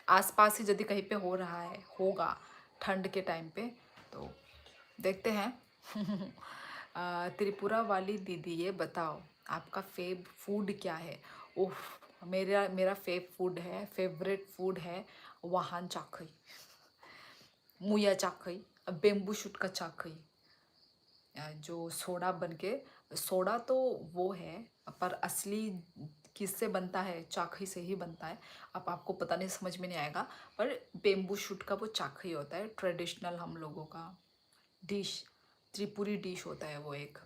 आसपास ही यदि कहीं पे हो रहा है होगा ठंड के टाइम पे तो देखते हैं त्रिपुरा वाली दीदी ये बताओ आपका फेव फूड क्या है उफ मेरा मेरा फेवरेट फूड है वाहन चाखई मुया चाखई बेम्बू शूट का चाखई जो सोडा बनके सोडा तो वो है पर असली किससे बनता है चाखई से ही बनता है अब आपको पता नहीं समझ में नहीं आएगा पर बेम्बू शूट का वो चाखई होता है ट्रेडिशनल हम लोगों का डिश त्रिपुरी डिश होता है वो एक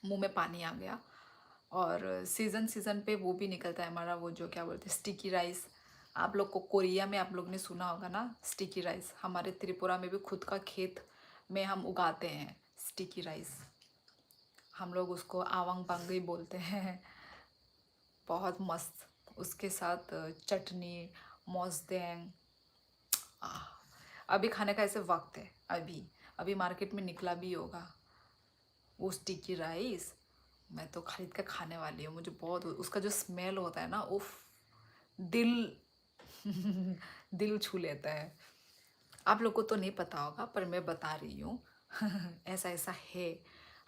मुंह में पानी आ गया और सीज़न सीज़न पे वो भी निकलता है हमारा वो जो क्या बोलते हैं स्टिकी राइस आप लोग को कोरिया में आप लोग ने सुना होगा ना स्टिकी राइस हमारे त्रिपुरा में भी खुद का खेत में हम उगाते हैं स्टिकी राइस हम लोग उसको आवांग बांगई बोलते हैं बहुत मस्त उसके साथ चटनी मोसदेंग अभी खाने का ऐसे वक्त है अभी अभी मार्केट में निकला भी होगा वो स्टिकी राइस मैं तो खरीद कर खाने वाली हूँ मुझे बहुत उसका जो स्मेल होता है ना उफ दिल दिल छू लेता है आप लोग को तो नहीं पता होगा पर मैं बता रही हूँ ऐसा ऐसा है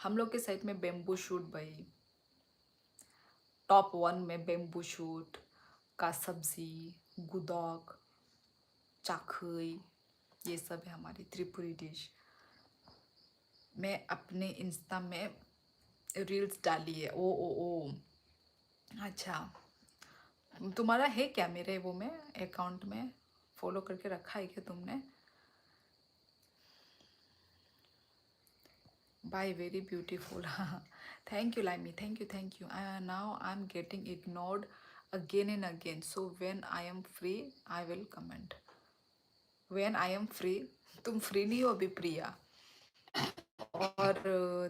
हम लोग के साइड में बेम्बू शूट भाई टॉप 1 में बेम्बू शूट का सब्जी गुदौक चाखई ये सब है हमारी त्रिपुरी डिश मैं अपने इंस्टा में रील्स डाली है ओ अच्छा तुम्हारा है क्या मेरे वो में अकाउंट में फॉलो करके रखा है क्या तुमने bye very beautiful thank you लाइमी thank you now I am getting ignored again and again so when I am free I will comment when I am free तुम फ्री नहीं हो अभी प्रिया और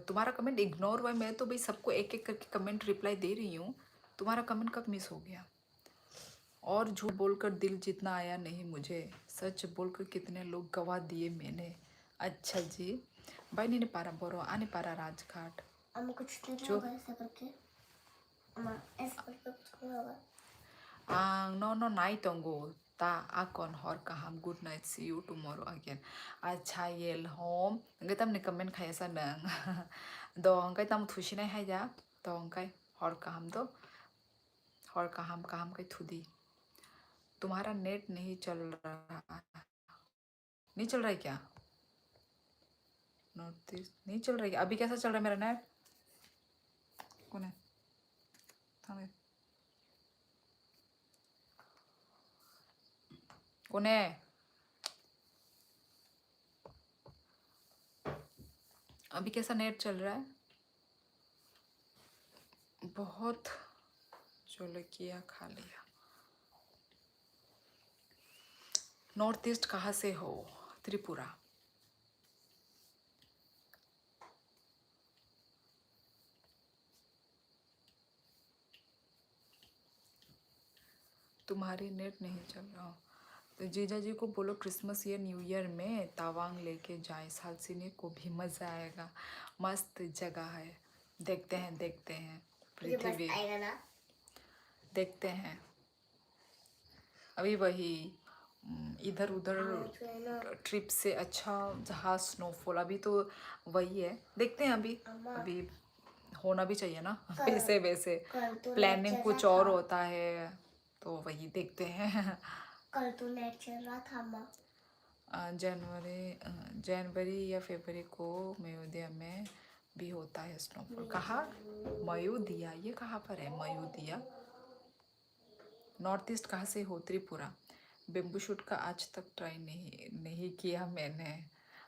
तुम्हारा कमेंट इग्नोर हुआ मैं तो भाई सबको एक एक करके कमेंट रिप्लाई दे रही हूँ तुम्हारा कमेंट कब मिस हो गया और झूठ बोलकर दिल जितना आया नहीं मुझे सच बोलकर कितने लोग गवा दिए मैंने अच्छा जी भाई नहीं पारा बोरो आने पारा राजघाट कुछ नहीं जो होगा ऐसा करके ऐसा करके कुछ नहीं होगा no night ongo ta akon hor kaham good night see you tomorrow again अच्छा ये home ngai tam ni comment khai sa nang dong kai tam thushi nai hai ja dong kai hor kaham do hor kaham kai thudi तुम्हारा net नहीं चल रहा नहीं चल रहा है क्या नोटिस नहीं चल रहा है अभी कैसा चल रहा है मेरा नेट कौन है थामे कौन है अभी कैसा नेट चल रहा है बहुत चौलकिया खा लिया नॉर्थ ईस्ट कहाँ से हो त्रिपुरा तुम्हारी नेट नहीं चल रहा तो जीजा जी को बोलो क्रिसमस या न्यू ईयर में तवांग लेके जाए, सालसिनी को भी मज़ा आएगा, मस्त जगह है। देखते हैं मुझे मस्त पृथ्वी, आएगा ना। देखते हैं। अभी वही इधर उधर जो है ना ट्रिप से अच्छा जहाँ स्नोफॉल, अभी तो वही है, देखते हैं अभी। अम्मा, अभी होना भी चाहिए ना कल वैसे वैसे कल तो नेट प्लानिंग चल रहा कुछ और था। होता है, तो वही देखते हैं। कल तो नेट चल रहा था अम्मा। जनवरी या फरवरी को मयोदिया में भी होता है स्नोफॉल। कहाँ? मयोदिया, ये कहाँ पर है मयोदिया? नॉर्थ ईस्ट कहाँ से हो? त्रिपुरा। बेम्बू शूट का आज तक ट्राई नहीं किया मैंने।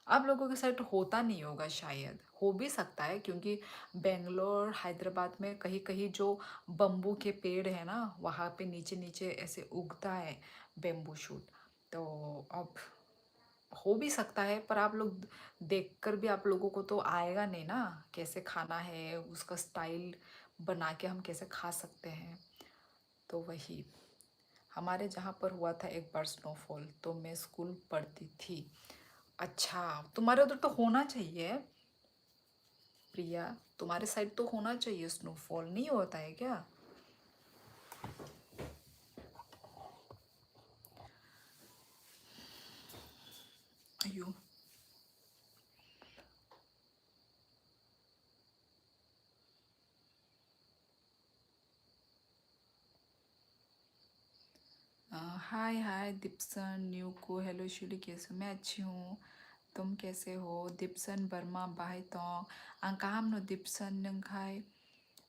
आप लोगों के साइड होता नहीं होगा, शायद हो भी सकता है, क्योंकि बेंगलोर हैदराबाद में कहीं कहीं जो बम्बू के पेड़ है ना, वहाँ पे नीचे नीचे ऐसे उगता है बेम्बू शूट। तो अब हो भी सकता है, पर आप लोग देखकर भी आप लोगों को तो आएगा नहीं ना, कैसे खाना है उसका स्टाइल बना के हम कैसे खा सकते हैं। तो वही हमारे जहाँ पर हुआ था एक बार स्नोफॉल, तो मैं स्कूल पढ़ती थी। अच्छा, तुम्हारे उधर तो होना चाहिए प्रिया, तुम्हारे साइड तो होना चाहिए स्नोफॉल, नहीं होता है क्या? अयो, हाय हाय दीप्सन न्यू को हेलो शुली, कैसे हो? मैं अच्छी हूँ, तुम कैसे हो? दीप्सन वर्मा बाय तोंग अंकाम नो दीप्सन नंखाई,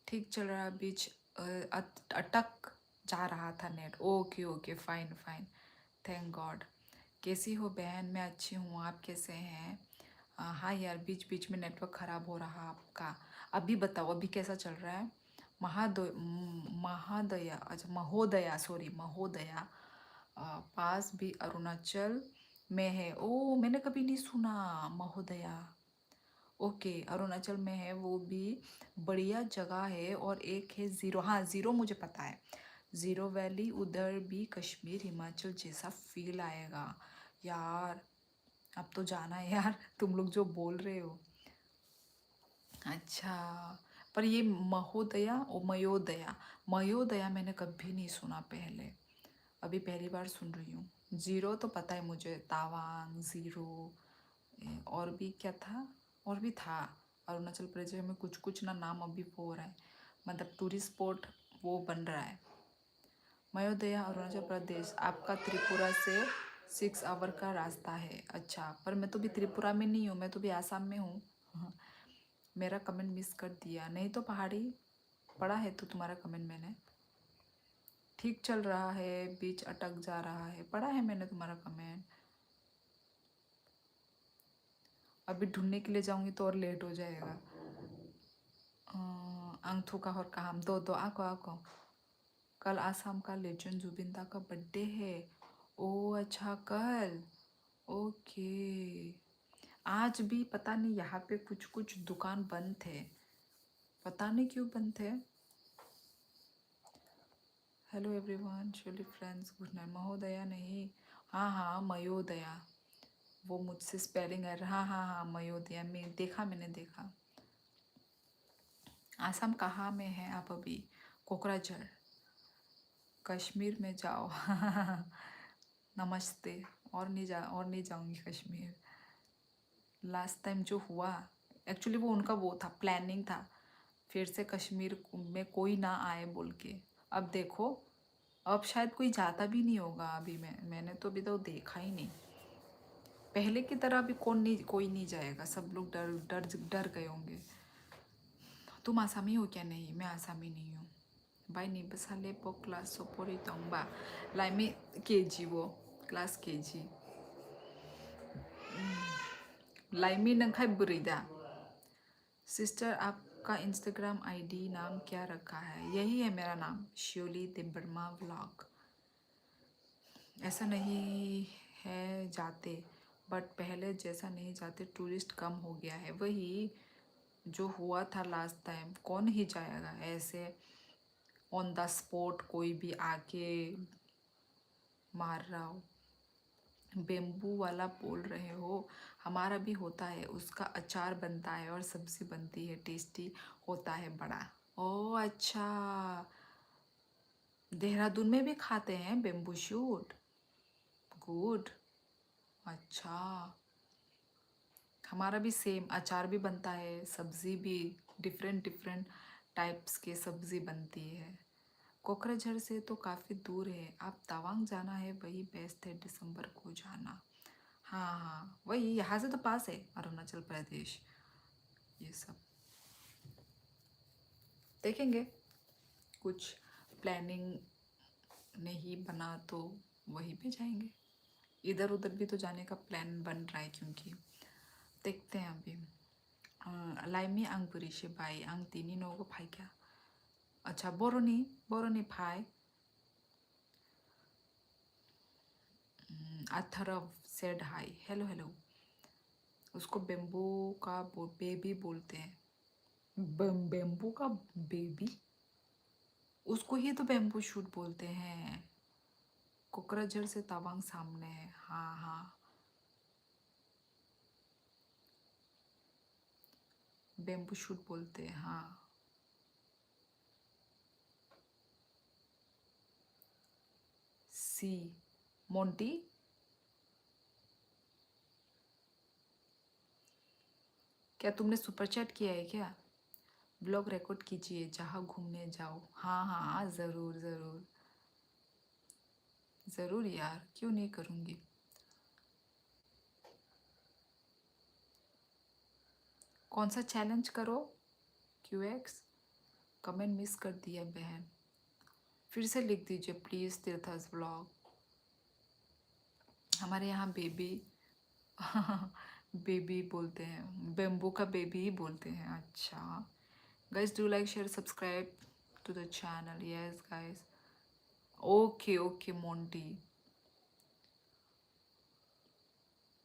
ठीक चल रहा, बीच अटक जा रहा था net. Okay okay, fine fine, thank God. कैसी हो बहन? मैं अच्छी हूँ, आप कैसे हैं? हाँ यार, बीच बीच में नेटवर्क ख़राब हो रहा आपका। अभी बताओ, अभी कैसा चल रहा है? महादया, अच्छा महोदया, सॉरी महोदया, पास भी अरुणाचल में है। ओ, मैंने कभी नहीं सुना महोदया। ओके, अरुणाचल में है, वो भी बढ़िया जगह है। और एक है ज़ीरो, हाँ ज़ीरो मुझे पता है, ज़ीरो वैली, उधर भी कश्मीर हिमाचल जैसा फील आएगा यार। अब तो जाना है यार, तुम लोग जो बोल रहे हो। अच्छा, पर ये महोदया और मयोदया, मयोदया मैंने कभी नहीं सुना पहले, अभी पहली बार सुन रही हूँ। ज़ीरो तो पता है मुझे, तावांग ज़ीरो, और भी क्या था? और भी था अरुणाचल प्रदेश में कुछ कुछ ना, नाम अभी वो हो रहा है, मतलब टूरिस्ट स्पॉट वो बन रहा है। मयोदया अरुणाचल प्रदेश, आपका त्रिपुरा से 6 आवर का रास्ता है। अच्छा, पर मैं तो भी त्रिपुरा में नहीं हूँ, मैं तो भी आसाम में हूँ। मेरा कमेंट मिस कर दिया, नहीं तो पहाड़ी पढ़ा है तो तुम्हारा कमेंट मैंने। ठीक चल रहा है, बीच अटक जा रहा है, पढ़ा है मैंने तुम्हारा कमेंट। अभी ढूंढने के लिए जाऊंगी तो और लेट हो जाएगा। अंगथू का और काम दो दो, आको आको। कल आसाम का लेजेंड जुबिन दा का बर्थडे है। ओ अच्छा, कल, ओके। आज भी पता नहीं यहाँ पे कुछ कुछ दुकान बंद थे, पता नहीं क्यों बंद थे। Hello everyone, Sholi friends, good night. महोदया नहीं, हाँ हाँ मयोदया, वो मुझसे स्पेलिंग है। हाँ हाँ हाँ मयोदया, मैं देखा, मैंने देखा। आसाम कहाँ में है आप अभी? कोकराझार, कश्मीर में जाओ। नमस्ते, और नहीं जाऊंगी कश्मीर। लास्ट टाइम जो हुआ, एक्चुअली वो उनका वो था, प्लानिंग था, फिर से कश्मीर में कोई ना आए बोल के। अब देखो, अब शायद कोई जाता भी नहीं होगा अभी। मैंने तो अभी तो देखा ही नहीं। पहले की तरह अभी कोई नहीं जाएगा, सब लोग डर डर डर गए होंगे। तुम आसामी हो क्या? नहीं, मैं आसामी नहीं हूँ। बाई नहीं बस हाले पो क्लास सोपोरी तोंबा लाइमी केजी, वो क्लास केजी लाइमी नंखाई बुरीदा। सिस्टर, आपका इंस्टाग्राम आईडी नाम क्या रखा है? यही है मेरा नाम, श्योली दिब्बरमा व्लॉग। ऐसा नहीं है जाते, बट पहले जैसा नहीं जाते, टूरिस्ट कम हो गया है। वही जो हुआ था लास्ट टाइम, कौन ही जाएगा ऐसे ऑन द स्पॉट, कोई भी आके मार रहा हो। बेम्बू वाला बोल रहे हो? हमारा भी होता है, उसका अचार बनता है और सब्जी बनती है, टेस्टी होता है बड़ा। ओह अच्छा, देहरादून में भी खाते हैं बेम्बू शूट। गुड। अच्छा, हमारा भी सेम अचार भी बनता है, सब्जी भी, डिफरेंट डिफरेंट टाइप्स के सब्जी बनती है। कोकराझार से तो काफ़ी दूर है, आप तवांग जाना है वही बेस्ट है, दिसंबर को जाना। हाँ हाँ, वही यहाँ से तो पास है, अरुणाचल प्रदेश। ये सब देखेंगे, कुछ प्लानिंग नहीं बना तो वहीं पे जाएंगे। इधर उधर भी तो जाने का प्लान बन रहा है, क्योंकि देखते हैं अभी। लाइमी आं बुरिशे बाई आं तीनी नोगो फाई क्या? अच्छा, बोरोनी बोरोनी फाई। Atharva said hi, hello hello. उसको बेम्बू का बेबी बोलते हैं। बेम्बू का बेबी, उसको ही तो बेम्बू शूट बोलते हैं। कोकराझार से तवांग सामने है। हाँ हाँ, बेम्बू शूट बोलते हैं, हाँ। सी मोंटी, क्या तुमने सुपर चैट किया है क्या? ब्लॉग रिकॉर्ड कीजिए जहाँ घूमने जाओ। हाँ हाँ, ज़रूर ज़रूर ज़रूर यार, क्यों नहीं करूँगी। कौन सा चैलेंज करो? QX कमेंट मिस कर दिया बहन, फिर से लिख दीजिए प्लीज़, तीर्थास ब्लॉग। हमारे यहाँ बेबी बेबी बोलते हैं, बेम्बू का बेबी ही बोलते हैं। अच्छा guys, do like share subscribe to the channel. Yes guys, okay okay Monty,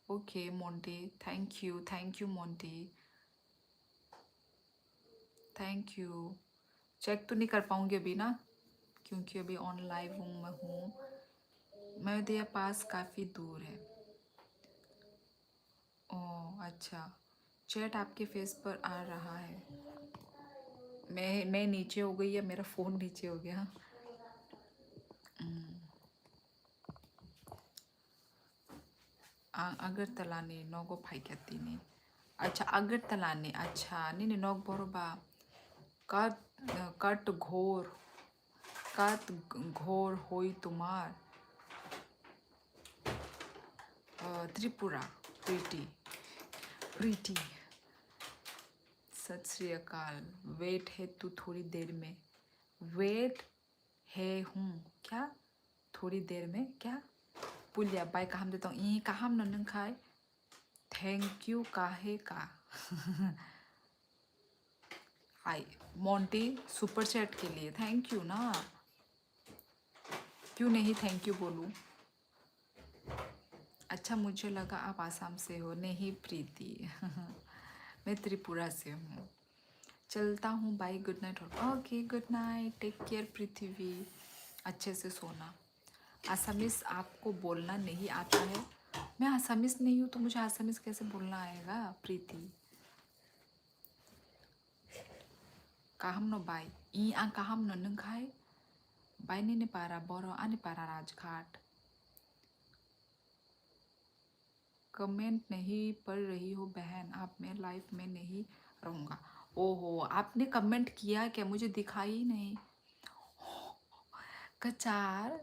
okay Monty, thank you Monty, thank you. Check तो नहीं कर पाऊँगी अभी ना, क्योंकि अभी ऑन लाइव हूँ मैं। मेरे पास काफ़ी दूर है। ओह अच्छा, चैट आपके फेस पर आ रहा है। मैं नीचे हो गई, या मेरा फ़ोन नीचे हो गया? अगरतला ने नोगो फाई कहती नहीं। अच्छा अगरतला ने, अच्छा नहीं नोग बरोबा। कट घोर, कट घोर होई तुम्हार। त्रिपुरा, प्रीति प्रीति। सत श्री अकाल। वेट है तू थोड़ी देर में, वेट है हूँ क्या थोड़ी देर में, क्या पुलिया बाय काम देता हूँ ई काम न खाए। थैंक यू काहे का हाय मोंटी, सुपर चैट के लिए थैंक यू ना, क्यों नहीं थैंक यू बोलूँ। अच्छा मुझे लगा आप आसाम से हो, नहीं प्रीति मैं त्रिपुरा से हूँ। चलता हूँ, bye, good night. Okay good night, take care Prithvi, अच्छे से सोना। आसामीस आपको बोलना नहीं आता है? मैं आसामीस नहीं हूँ तो मुझे आसामीस कैसे बोलना आएगा प्रीति? काहम नो बाय ई आ काहम नो नंग खाए बाय नहीं पारा बोरो आने पारा राजघाट। कमेंट नहीं पढ़ रही हो बहन, आप मैं लाइफ में नहीं रहूँगा। ओहो, आपने कमेंट किया क्या? मुझे दिखाई ही नहीं। Cachar,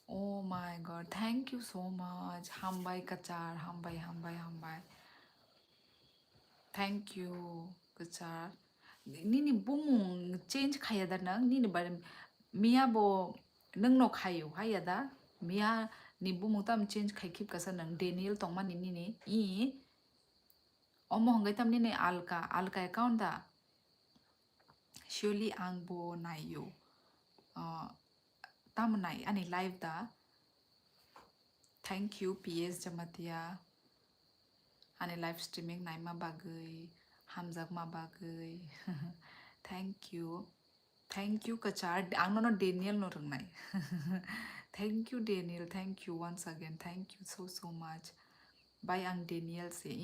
oh my god, thank you so much. हम बाय कचार, हम बाय थैंक यू कचार। निनी बुमुं चेंज खाया दा नंग निनी बार मिया बो नंग नो खायो हाया दा मिया नि बुमुं तम चेंज खाई खिप कसा नंग डेनियल तोंमा निनी ई ओमो हंगाई तम निनी आलका अकाउंट दा surely आंगबो नायो तम नाय आनी लाइव दा। थैंक यू PS जमातिया आनी लाइव स्ट्रीमिंग नाय मा बागै हामजाक मा बागै थैंक यू कचार आंनो डेनियल नो रोंनाय Thank you Daniel, thank you once again, thank you so much. Bye ang Daniel से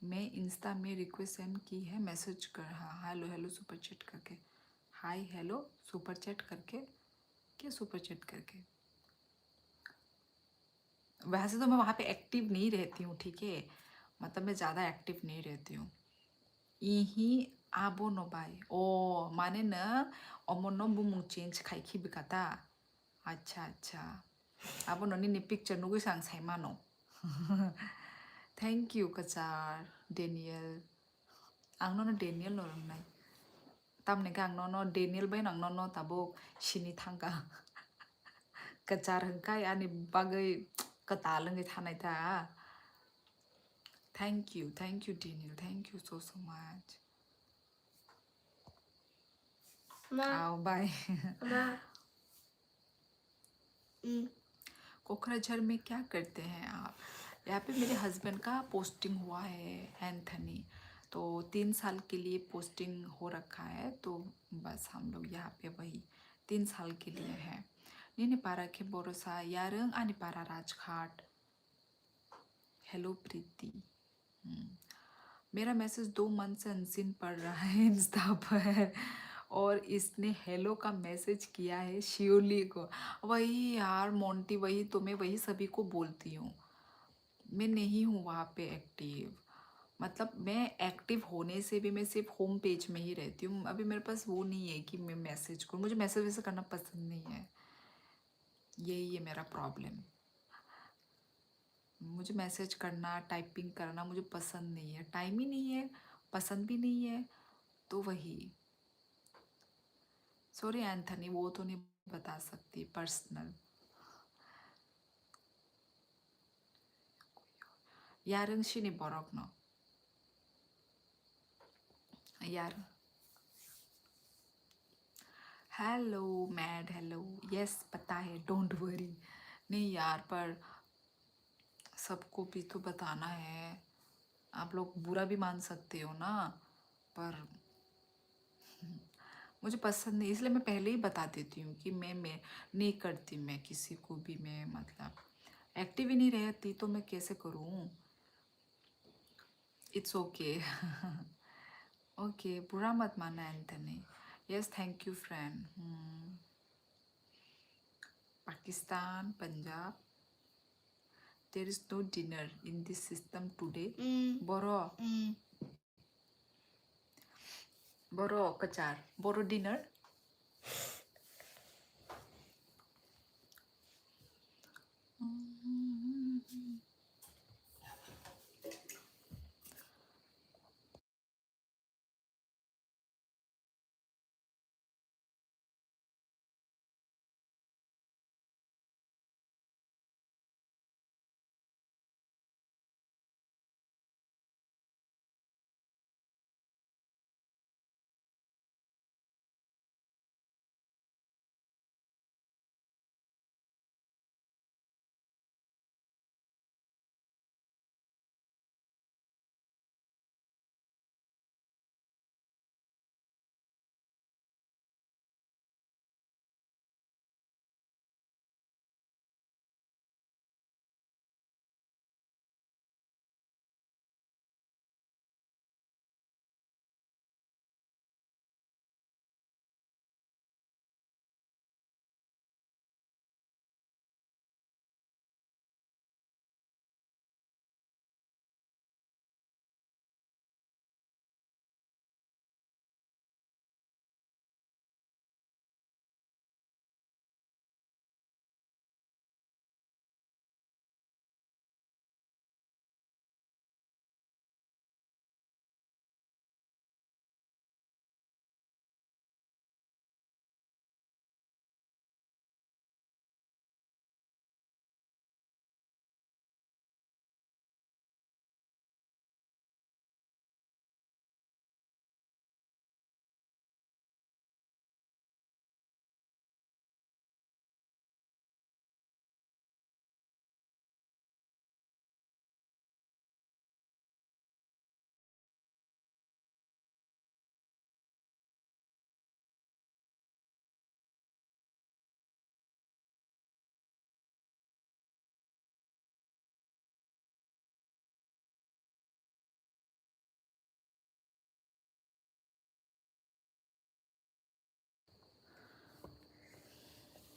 मैं इंस्टा में रिक्वेस्ट सेंड की है, मैसेज कर, हाँ हेलो हेलो सुपर चैट करके, हाय हेलो सुपर चैट करके, क्या सुपर चैट करके। वैसे तो मैं वहाँ पे एक्टिव नहीं रहती हूँ, ठीक है, मतलब मैं ज़्यादा एक्टिव नहीं रहती हूँ। इही आबो नो बाय ओ माने न अमनो बुमुं चेंज खाइखि बिकाता। अच्छा अच्छा आबो ननि नि पिक्चर नुगै सांग साइमानो। थैंक यू कचार डेनियल आंनो डेनियल नो रोंनाय तामने का आंनो डेनियल बाय आंनो ताबो सिनि थांगा कचार हंखाय आनि बागै कतालंगै थानाय ता। Thank you Daniel, thank you so much. Ma, आओ बाय। ma. कोकराझार में क्या करते हैं आप? यहाँ पे मेरे हस्बैंड का पोस्टिंग हुआ है एंथनी, तो 3 साल के लिए पोस्टिंग हो रखा है, तो बस हम लोग यहाँ पे वही 3 साल के लिए है। नीने पारा के बोरोसा यारंग आनी पारा राजघाट। हेलो प्रीति। मेरा मैसेज 2 मंथ से अनसीन पड़ रहा है इंस्टा पर, और इसने हेलो का मैसेज किया है शिवली को। वही यार मोंटी, वही तो मैं वही सभी को बोलती हूँ, मैं नहीं हूँ वहाँ पे एक्टिव। मतलब मैं एक्टिव होने से भी मैं सिर्फ होम पेज में ही रहती हूँ। अभी मेरे पास वो नहीं है कि मैं मैसेज करूँ, मुझे मैसेज वैसे करना पसंद नहीं है, यही है मेरा प्रॉब्लम। मुझे मैसेज करना, टाइपिंग करना मुझे पसंद नहीं है, टाइम ही नहीं है, पसंद भी नहीं है, तो वही। सॉरी एंथनी, वो तो नहीं बता सकती पर्सनल। यारंग शिनी बरक न यार। हेलो मैड, हेलो, यस पता है, डोंट वरी। नहीं यार, पर सबको भी तो बताना है, आप लोग बुरा भी मान सकते हो ना, पर मुझे पसंद नहीं, इसलिए मैं पहले ही बता देती हूँ कि मैं नहीं करती, मैं किसी को भी, मैं मतलब एक्टिव ही नहीं रहती, तो मैं कैसे करूँ। It's okay. ओके बुरा मत माना Anthony. Yes thank you friend. Pakistan, Punjab, there is no dinner in this system today. Boro, boro kachar, boro dinner.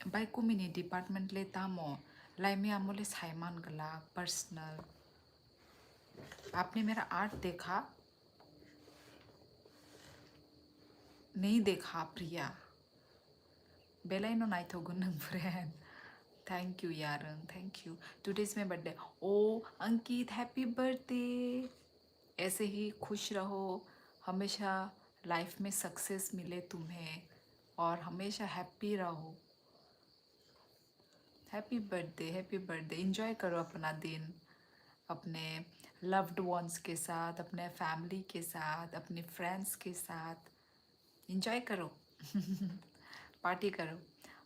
बाइको मिनी डिपार्टमेंट ले तामो लाइमे आमोले साइमान गला पर्सनल। आपने मेरा आर्ट देखा? नहीं देखा प्रिया। बेलाइनो नाइथोगुन नंग फ्रेंड। थैंक यू यार, thank you. Today is my birthday. Oh Ankit happy birthday. ऐसे ही खुश रहो, हमेशा लाइफ में सक्सेस मिले तुम्हें और हमेशा हैप्पी रहो। Happy birthday, happy birthday. Enjoy करो अपना दिन अपने लव्ड वंस के साथ, अपने फैमिली के साथ, अपने फ्रेंड्स के साथ। इंजॉय करो। पार्टी करो।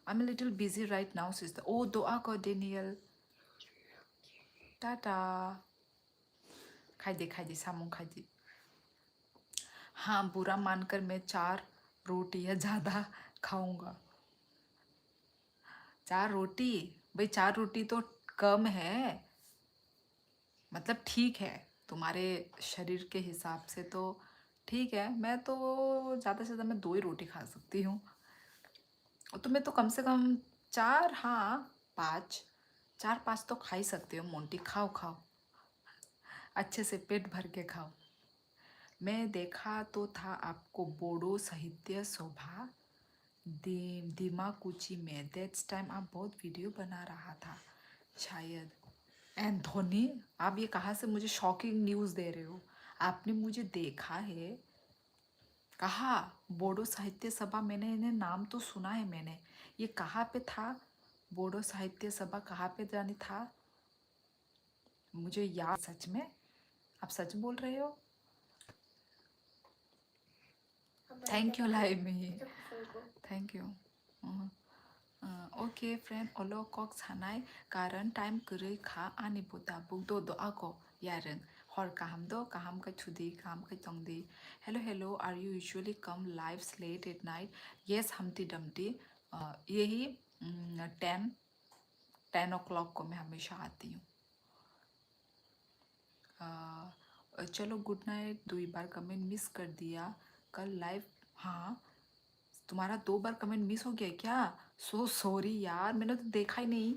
I am little busy right now sister. ओ दुआ को डेनियल। टाटा। खाई दे सामू खाई दे। हाँ, बुरा मानकर मैं 4 रोटियाँ ज़्यादा खाऊंगा। 4 रोटी? भाई 4 रोटी तो कम है, मतलब ठीक है तुम्हारे शरीर के हिसाब से तो ठीक है। मैं तो ज़्यादा से ज़्यादा मैं 2 ही रोटी खा सकती हूँ। और तुम्हें तो कम से कम 4, हाँ 5, 4-5 तो खा ही सकते हो मोंटी। खाओ खाओ, अच्छे से पेट भर के खाओ। मैं देखा तो था आपको बोडो साहित्य सभा दिमाकुची में। दैट्स टाइम आप बहुत वीडियो बना रहा था शायद। एंथोनी, आप ये कहाँ से मुझे शॉकिंग न्यूज़ दे रहे हो? आपने मुझे देखा है? कहा? बोडो साहित्य सभा, मैंने इन्हें नाम तो सुना है मैंने। ये कहाँ पे था? बोडो साहित्य सभा कहाँ पे जानी था? मुझे याद। सच में? आप सच बोल रहे हो? थैंक यू लाइमी, थैंक यू। ओके फ्रेंड ओलो कॉक्स हानाय कारण टाइम करै खा आनि बोता बुगदो दो आको यारन हर काहाम का छुदी काम का तंगदी। Hello hello, are you usually come live late at night? Yes humpty dumpty. यही 10 o'clock को मैं हमेशा आती हूँ। चलो गुड नाइट। 2 बार कमेंट मिस कर दिया कल लाइव। हाँ, तुम्हारा 2 बार कमेंट मिस हो गया क्या? सो सॉरी यार, मैंने तो देखा ही नहीं।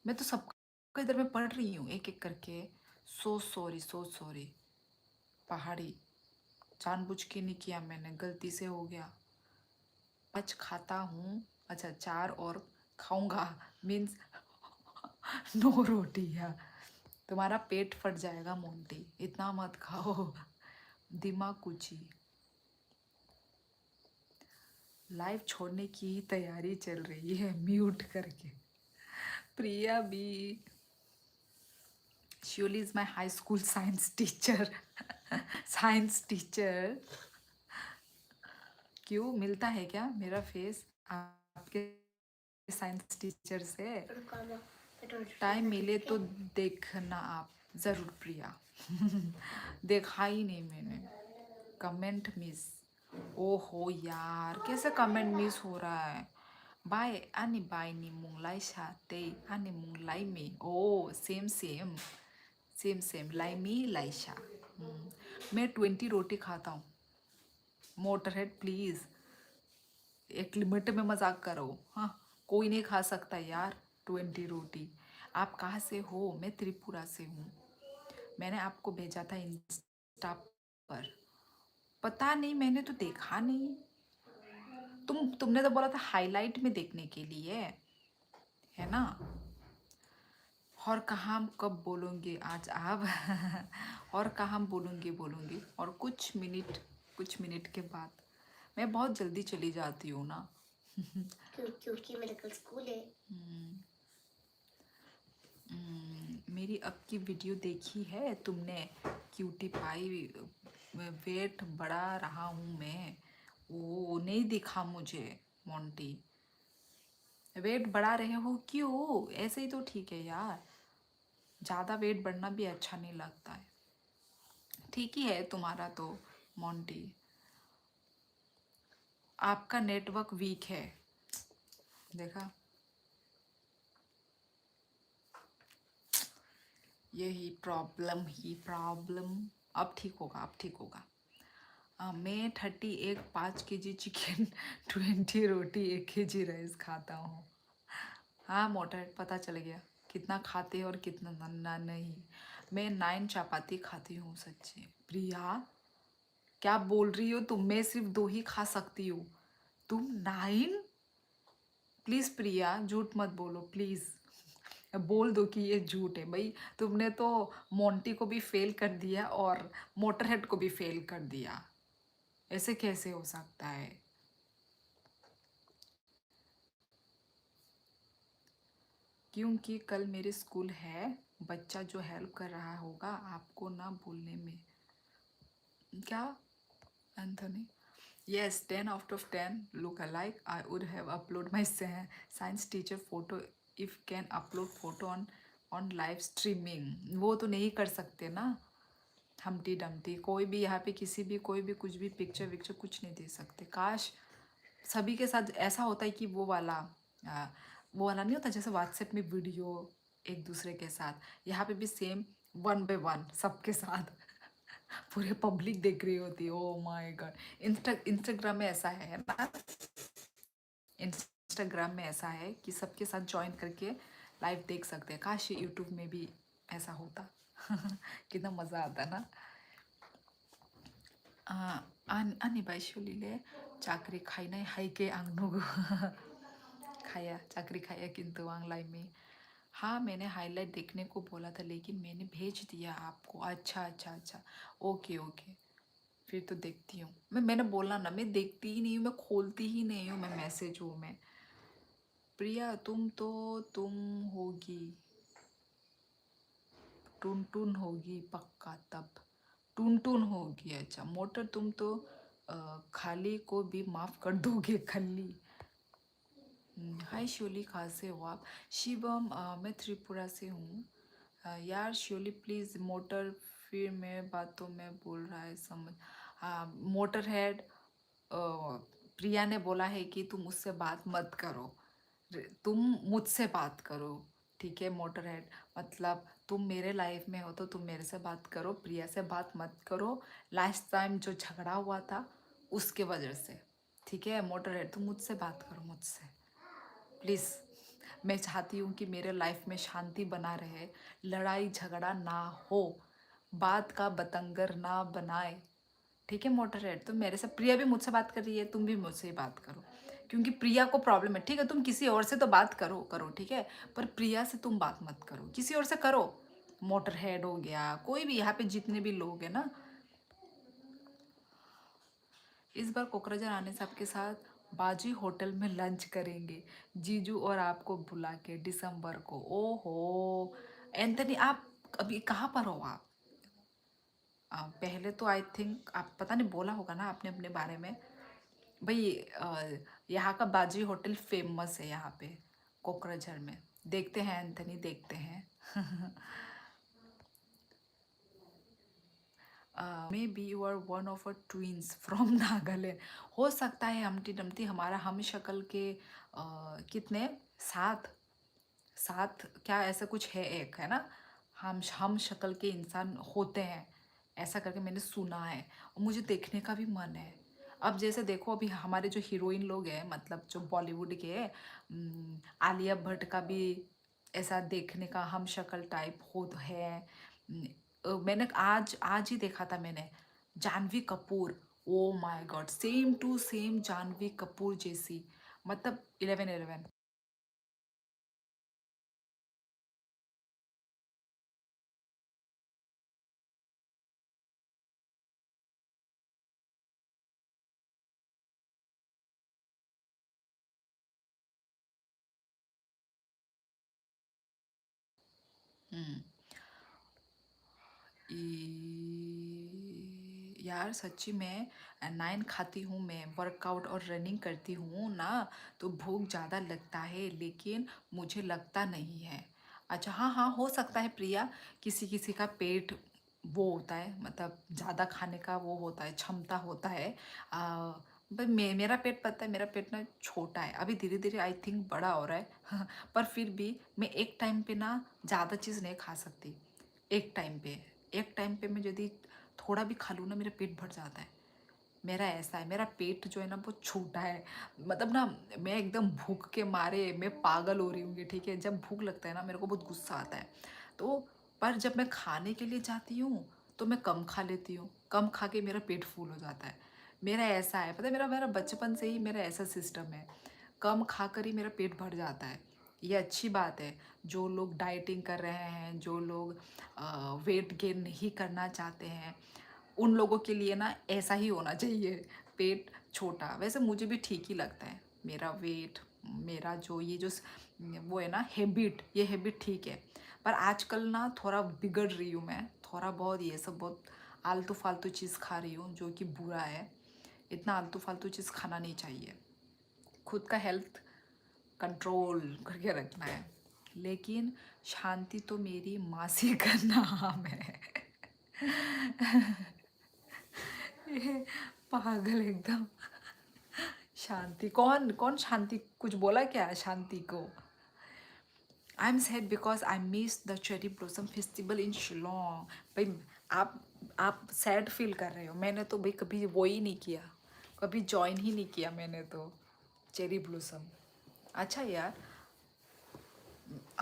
मैं तो सबका इधर में पढ़ रही हूँ एक एक करके। So sorry, so sorry. पहाड़ी, जानबूझ के नहीं किया मैंने, गलती से हो गया। 5 खाता हूँ। अच्छा 4 और खाऊंगा मीन्स 9 रोटियाँ। तुम्हारा पेट फट जाएगा मोंटी, इतना मत खाओ। दिमाग कुची। लाइव छोड़ने की तैयारी चल रही है म्यूट करके। Priya B. Surely is my high school science teacher. Science teacher. क्यों मिलता है क्या मेरा फेस आपके साइंस टीचर से? टाइम मिले तो देखना आप ज़रूर प्रिया। देखा ही नहीं मैंने। Comment miss. ओहो यार, कैसे कमेंट मिस हो रहा है? बाय आनी बाय नी मुंगलाई शाते आनी मुंगलाई में। ओ same same same same लाइमी Laisha. मैं 20 रोटी खाता हूँ। मोटरहेड प्लीज़, एक लिमिट में मजाक करो। हाँ, कोई नहीं खा सकता यार 20 रोटी। आप कहाँ से हो? मैं त्रिपुरा से हूँ। मैंने आपको भेजा था इंस्टा पर। पता नहीं, मैंने तो देखा नहीं। तुमने तो बोला था हाईलाइट में देखने के लिए, है ना? और कहाँ हम कब बोलोगे आज आप? और कहाँ हम बोलूँगी और कुछ मिनट के बाद। मैं बहुत जल्दी चली जाती हूँ ना। क्योंकि मेरे कल स्कूल है। मेरी अब की वीडियो देखी है तुमने? क्यूटी पाई वेट बढ़ा रहा हूँ मैं। वो नहीं दिखा मुझे मोंटी। वेट बढ़ा रहे हो क्यों? ऐसे ही तो ठीक है यार, ज़्यादा वेट बढ़ना भी अच्छा नहीं लगता है। ठीक ही है तुम्हारा तो मोंटी। आपका नेटवर्क वीक है, देखा? यही प्रॉब्लम ही प्रॉब्लम। अब ठीक होगा, अब ठीक होगा। मैं 30 एग 5 kg चिकन 20 रोटी 1 kg राइस खाता हूँ। हाँ मोटा पता चल गया कितना खाते और कितना ना नहीं। मैं 9 चपाती खाती हूँ सच्ची। प्रिया क्या बोल रही हो तुम? मैं सिर्फ 2 ही खा सकती हूँ, तुम 9? प्लीज प्रिया झूठ मत बोलो प्लीज। बोल दो कि ये झूठ है भाई। तुमने तो मोंटी को भी फेल कर दिया और मोटरहेड को भी फेल कर दिया, ऐसे कैसे हो सकता है? क्योंकि कल मेरे स्कूल है। बच्चा जो हेल्प कर रहा होगा आपको ना बोलने में। क्या Anthony? Yes, 10 out of 10 look alike. I would have upload my science teacher photo if can upload photo on live streaming. वो तो नहीं कर सकते ना। हमटी डमटी कोई भी यहाँ पे किसी भी कोई भी कुछ भी पिक्चर विक्चर कुछ नहीं दे सकते। काश सभी के साथ ऐसा होता है कि वो वाला नहीं होता जैसे व्हाट्सएप में वीडियो एक दूसरे के साथ, यहाँ पे भी सेम 1 by 1 सबके साथ पूरे पब्लिक देख रही होती। ओ माय गॉड। इंस्टाग्राम में ऐसा है ना, इंस्टाग्राम में ऐसा है कि सबके साथ ज्वाइन करके लाइव देख सकते हैं। काश यूट्यूब में भी ऐसा होता कितना मज़ा आता ना। आनी बाइशुलिले चाकरी खाइनाय हाइके आं नुगु खाया चाकरी खाया किंतु आं लाइमी। हाँ मैंने हाईलाइट देखने को बोला था लेकिन मैंने भेज दिया आपको। अच्छा अच्छा अच्छा, ओके ओके, फिर तो देखती हूँ। मैंने बोला ना मैं देखती ही नहीं हूँ, मैं खोलती ही नहीं हूँ मैं मैसेज हूँ मैं। प्रिया तुम होगी, टुन टुन होगी पक्का तब। टुन टुन होगी। अच्छा मोटर तुम तो खाली को भी माफ कर दोगे खल्ली। हाय शिवली कहाँ से हो आप? शिवम मैं त्रिपुरा से हूँ। यार शिवली प्लीज़ मोटर फिर मैं बातों में बोल रहा है समझ। हाँ मोटर हेड प्रिया ने बोला है कि तुम उससे बात मत करो, तुम मुझसे बात करो। ठीक है मोटर हेड, मतलब तुम मेरे लाइफ में हो तो तुम मेरे से बात करो, प्रिया से बात मत करो। लास्ट टाइम जो झगड़ा हुआ था उसके वजह से। ठीक है मोटर हेड तुम मुझसे बात करो मुझसे प्लीज़। मैं चाहती हूँ कि मेरे लाइफ में शांति बना रहे, लड़ाई झगड़ा ना हो, बात का बतंगर ना बनाए। ठीक है मोटर हेड तुम मेरे से, प्रिया भी मुझसे बात कर रही है, तुम भी मुझसे ही बात करो क्योंकि प्रिया को प्रॉब्लम है। ठीक है तुम किसी और से तो बात करो करो ठीक है, पर प्रिया से तुम बात मत करो, किसी और से करो। मोटर हेड हो गया, कोई भी यहाँ पे जितने भी लोग हैं ना। इस बार कोकराझार आने से आपके साथ बाजी होटल में लंच करेंगे जीजू और आपको बुला के दिसंबर को। ओहो एंथनी आप अभी कहाँ पर हो आप? पहले तो आई थिंक आप पता नहीं बोला होगा ना आपने अपने बारे में भाई। यहाँ का बाजी होटल फेमस है यहाँ पे कोकराझार में। देखते हैं एंथनी देखते हैं maybe you are one of a twins from Nagaland. हो सकता है हमटी डमटी हमारा हम शक्ल के कितने 7 7 क्या ऐसा कुछ है एक है ना, हम शक्ल के इंसान होते हैं ऐसा करके मैंने सुना है और मुझे देखने का भी मन है। अब जैसे देखो अभी हमारे जो हीरोइन लोग हैं मतलब जो बॉलीवुड के हैं, आलिया भट्ट का भी ऐसा देखने का हम शक्ल टाइप हो है। मैंने आज आज ही देखा था मैंने Janhvi Kapoor. Oh my god same to same Janhvi Kapoor जैसी, मतलब 11 11। हम्म यार सच्ची में 9 खाती हूँ मैं, वर्कआउट और रनिंग करती हूँ ना तो भूख ज़्यादा लगता है लेकिन मुझे लगता नहीं है। अच्छा हाँ हाँ हो सकता है प्रिया, किसी किसी का पेट वो होता है मतलब ज़्यादा खाने का वो होता है क्षमता होता है। पर मेरा पेट पता है, मेरा पेट ना छोटा है अभी, धीरे धीरे आई थिंक बड़ा हो रहा है पर फिर भी मैं एक टाइम पे ना ज़्यादा चीज़ नहीं खा सकती। एक टाइम पे, एक टाइम पे मैं यदि थोड़ा भी खा लूँ ना मेरा पेट भर जाता है। मेरा ऐसा है, मेरा पेट जो है ना बहुत छोटा है, मतलब ना मैं एकदम भूख के मारे मैं पागल हो रही हूँ, ठीक है। जब भूख लगता है ना मेरे को बहुत गुस्सा आता है। तो पर जब मैं खाने के लिए जाती हूँ तो मैं कम खा लेती हूँ, कम खा के मेरा पेट फूल हो जाता है। मेरा ऐसा है, पता है, मेरा मेरा बचपन से ही मेरा ऐसा सिस्टम है, कम खाकर ही मेरा पेट भर जाता है। ये अच्छी बात है। जो लोग डाइटिंग कर रहे हैं, जो लोग वेट गेन नहीं करना चाहते हैं, उन लोगों के लिए ना ऐसा ही होना चाहिए, पेट छोटा। वैसे मुझे भी ठीक ही लगता है मेरा वेट, मेरा जो ये जो वो है ना हैबिट, ये हैबिट ठीक है। पर आजकल ना थोड़ा बिगड़ रही हूँ मैं, थोड़ा बहुत ये सब बहुत आलतू फालतू चीज़ खा रही हूँ जो कि बुरा है। इतना आलतू फालतू चीज़ खाना नहीं चाहिए, खुद का हेल्थ कंट्रोल करके रखना है। लेकिन शांति तो मेरी मासी का नाम है। ये पागल एकदम। शांति कौन कौन शांति कुछ बोला क्या शांति को? I am sad because I miss the cherry blossom festival in Shillong. भाई आप सैड फील कर रहे हो, मैंने तो भाई कभी वो ही नहीं किया, कभी ज्वाइन ही नहीं किया मैंने तो चेरी ब्लॉसम। अच्छा यार,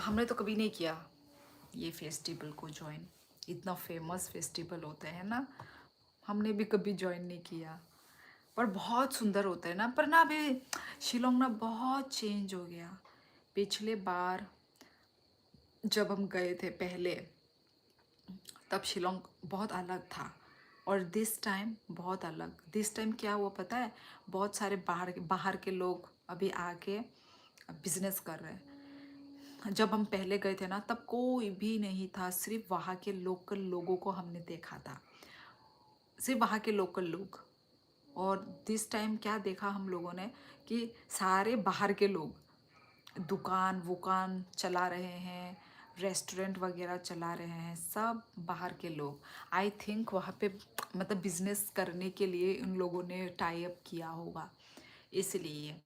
हमने तो कभी नहीं किया ये फेस्टिवल को ज्वाइन। इतना फेमस फेस्टिवल होता है ना, हमने भी कभी ज्वाइन नहीं किया। पर बहुत सुंदर होता है ना। पर ना अभी शिलोंग ना बहुत चेंज हो गया। पिछले बार जब हम गए थे पहले, तब शिलोंग बहुत अलग था, और दिस टाइम बहुत अलग। दिस टाइम क्या हुआ पता है, बहुत सारे बाहर बाहर के लोग अभी आके बिजनेस कर रहे हैं। जब हम पहले गए थे ना तब कोई भी नहीं था, सिर्फ वहाँ के लोकल लोगों को हमने देखा था, सिर्फ वहाँ के लोकल लोग। और दिस टाइम क्या देखा हम लोगों ने कि सारे बाहर के लोग दुकान वुकान चला रहे हैं, रेस्टोरेंट वगैरह चला रहे हैं, सब बाहर के लोग। आई थिंक वहाँ पे मतलब बिजनेस करने के लिए उन लोगों ने टाई अप किया होगा, इसलिए।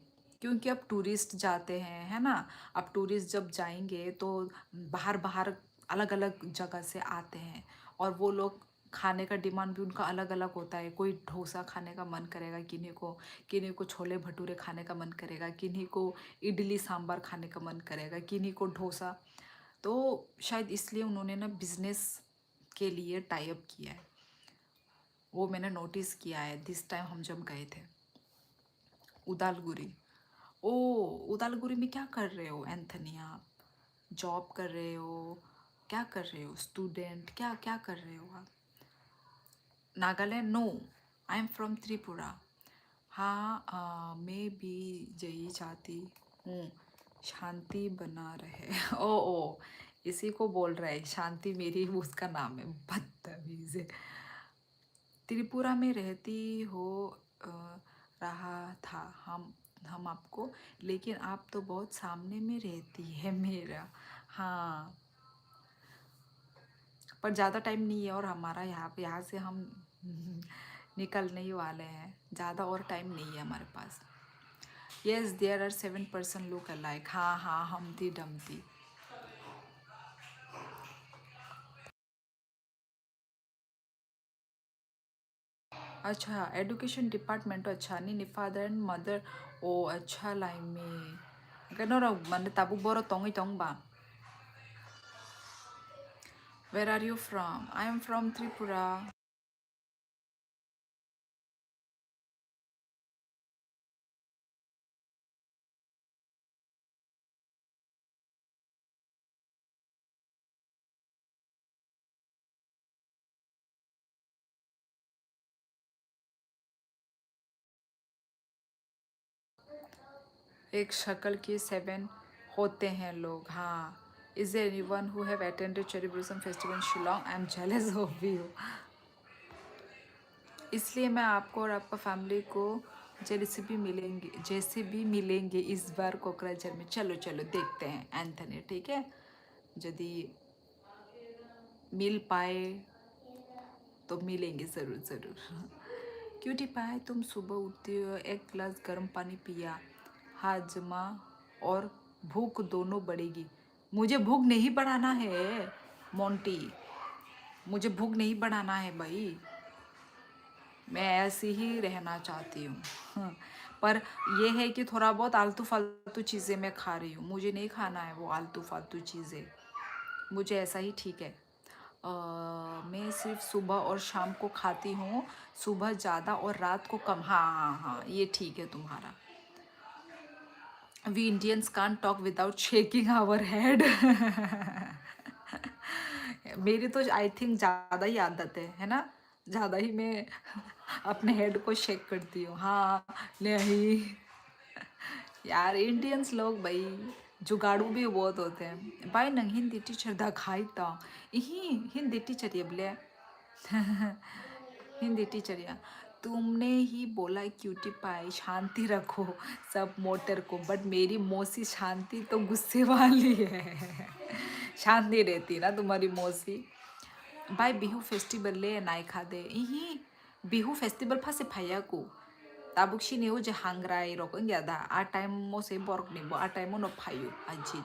क्योंकि अब टूरिस्ट जाते हैं, है ना। अब टूरिस्ट जब जाएंगे तो बाहर बाहर अलग अलग जगह से आते हैं, और वो लोग खाने का डिमांड भी उनका अलग अलग होता है। कोई डोसा खाने का मन करेगा, किन्हीं को छोले भटूरे खाने का मन करेगा, किन्हीं को इडली सांभर खाने का मन करेगा, किन्हीं को डोसा। तो शायद इसलिए उन्होंने ना बिजनेस के लिए टाई अप किया है, वो मैंने नोटिस किया है दिस टाइम हम जब गए थे उदालगुरी। ओ, उदालगुरी में क्या कर रहे हो एंथनी आप? जॉब कर रहे हो, क्या कर रहे हो, स्टूडेंट, क्या क्या कर रहे हो आप? Nagaland? No, I am from Tripura. हाँ, मैं भी यही चाहती हूँ, शांति बना रहे। ओ ओ, इसी को बोल रहा है शांति, मेरी उसका नाम है, बदतमीज है। त्रिपुरा में रहती हो अ, रहा था हम आपको, लेकिन आप तो बहुत सामने में रहती है मेरा। हाँ, पर ज़्यादा टाइम नहीं है, और हमारा यहाँ से हम निकलने ही वाले हैं, ज़्यादा और टाइम नहीं है हमारे पास। Yes there are 7% look alike. हाँ हाँ, हमती डमती। अच्छा, एडुकेशन डिपार्टमेंट तो अच्छा नहीं, फादर एंड मदर। ओ अच्छा, लाइमी कनो माने ताबुक बरो तंगी तंगबा। Where are you from? I am from Tripura. एक शक्ल के 7 होते हैं लोग, हाँ। Is there anyone who have attended Cherry Blossom Festival in Shillong? I am jealous of you. इसलिए मैं आपको और आपका फैमिली को जैसे भी मिलेंगे इस बार कोकराझार में। चलो चलो देखते हैं एंथनी, ठीक है। यदि मिल पाए तो मिलेंगे ज़रूर ज़रूर। क्यूटी पाए, तुम सुबह उठती हो, एक गिलास गर्म पानी पिया, हाजमा और भूख दोनों बढ़ेगी। मुझे भूख नहीं बढ़ाना है मोंटी, मुझे भूख नहीं बढ़ाना है भाई। मैं ऐसी ही रहना चाहती हूँ। पर ये है कि थोड़ा बहुत आलतू फालतू चीज़ें मैं खा रही हूँ, मुझे नहीं खाना है वो आलतू फालतू चीज़ें, मुझे ऐसा ही ठीक है। मैं सिर्फ सुबह और शाम को खाती हूँ, सुबह ज़्यादा और रात को कम। हाँ हाँ हाँ, ये ठीक है तुम्हारा। We Indians can talk without shaking our head. मेरी तो आई थिंक ज़्यादा ही आदत है ना, ज़्यादा ही मैं अपने हेड को शेक करती हूँ। हाँ, नहीं यार, इंडियंस लोग भाई जुगाड़ू भी बहुत होते हैं भाई। नंग हिंदी टीचर दा खाई ता यही हिंदी टीचर ये बोले। हिंदी टीचर या तुमने ही बोला क्यूटी पाई शांति रखो सब मोटर को, बट मेरी मौसी शांति तो गुस्से वाली है। शांति रहती है ना तुम्हारी मौसी। भाई बिहू फेस्टिवल ले नाई खादे यही बिहू फेस्टिवल फासे फायाको ताबुक सिनेउ जे हांग्राई रक इंग्यादा आ टाइम मोसे बॉर्क निबो आ टाइम नो फायु अजीत।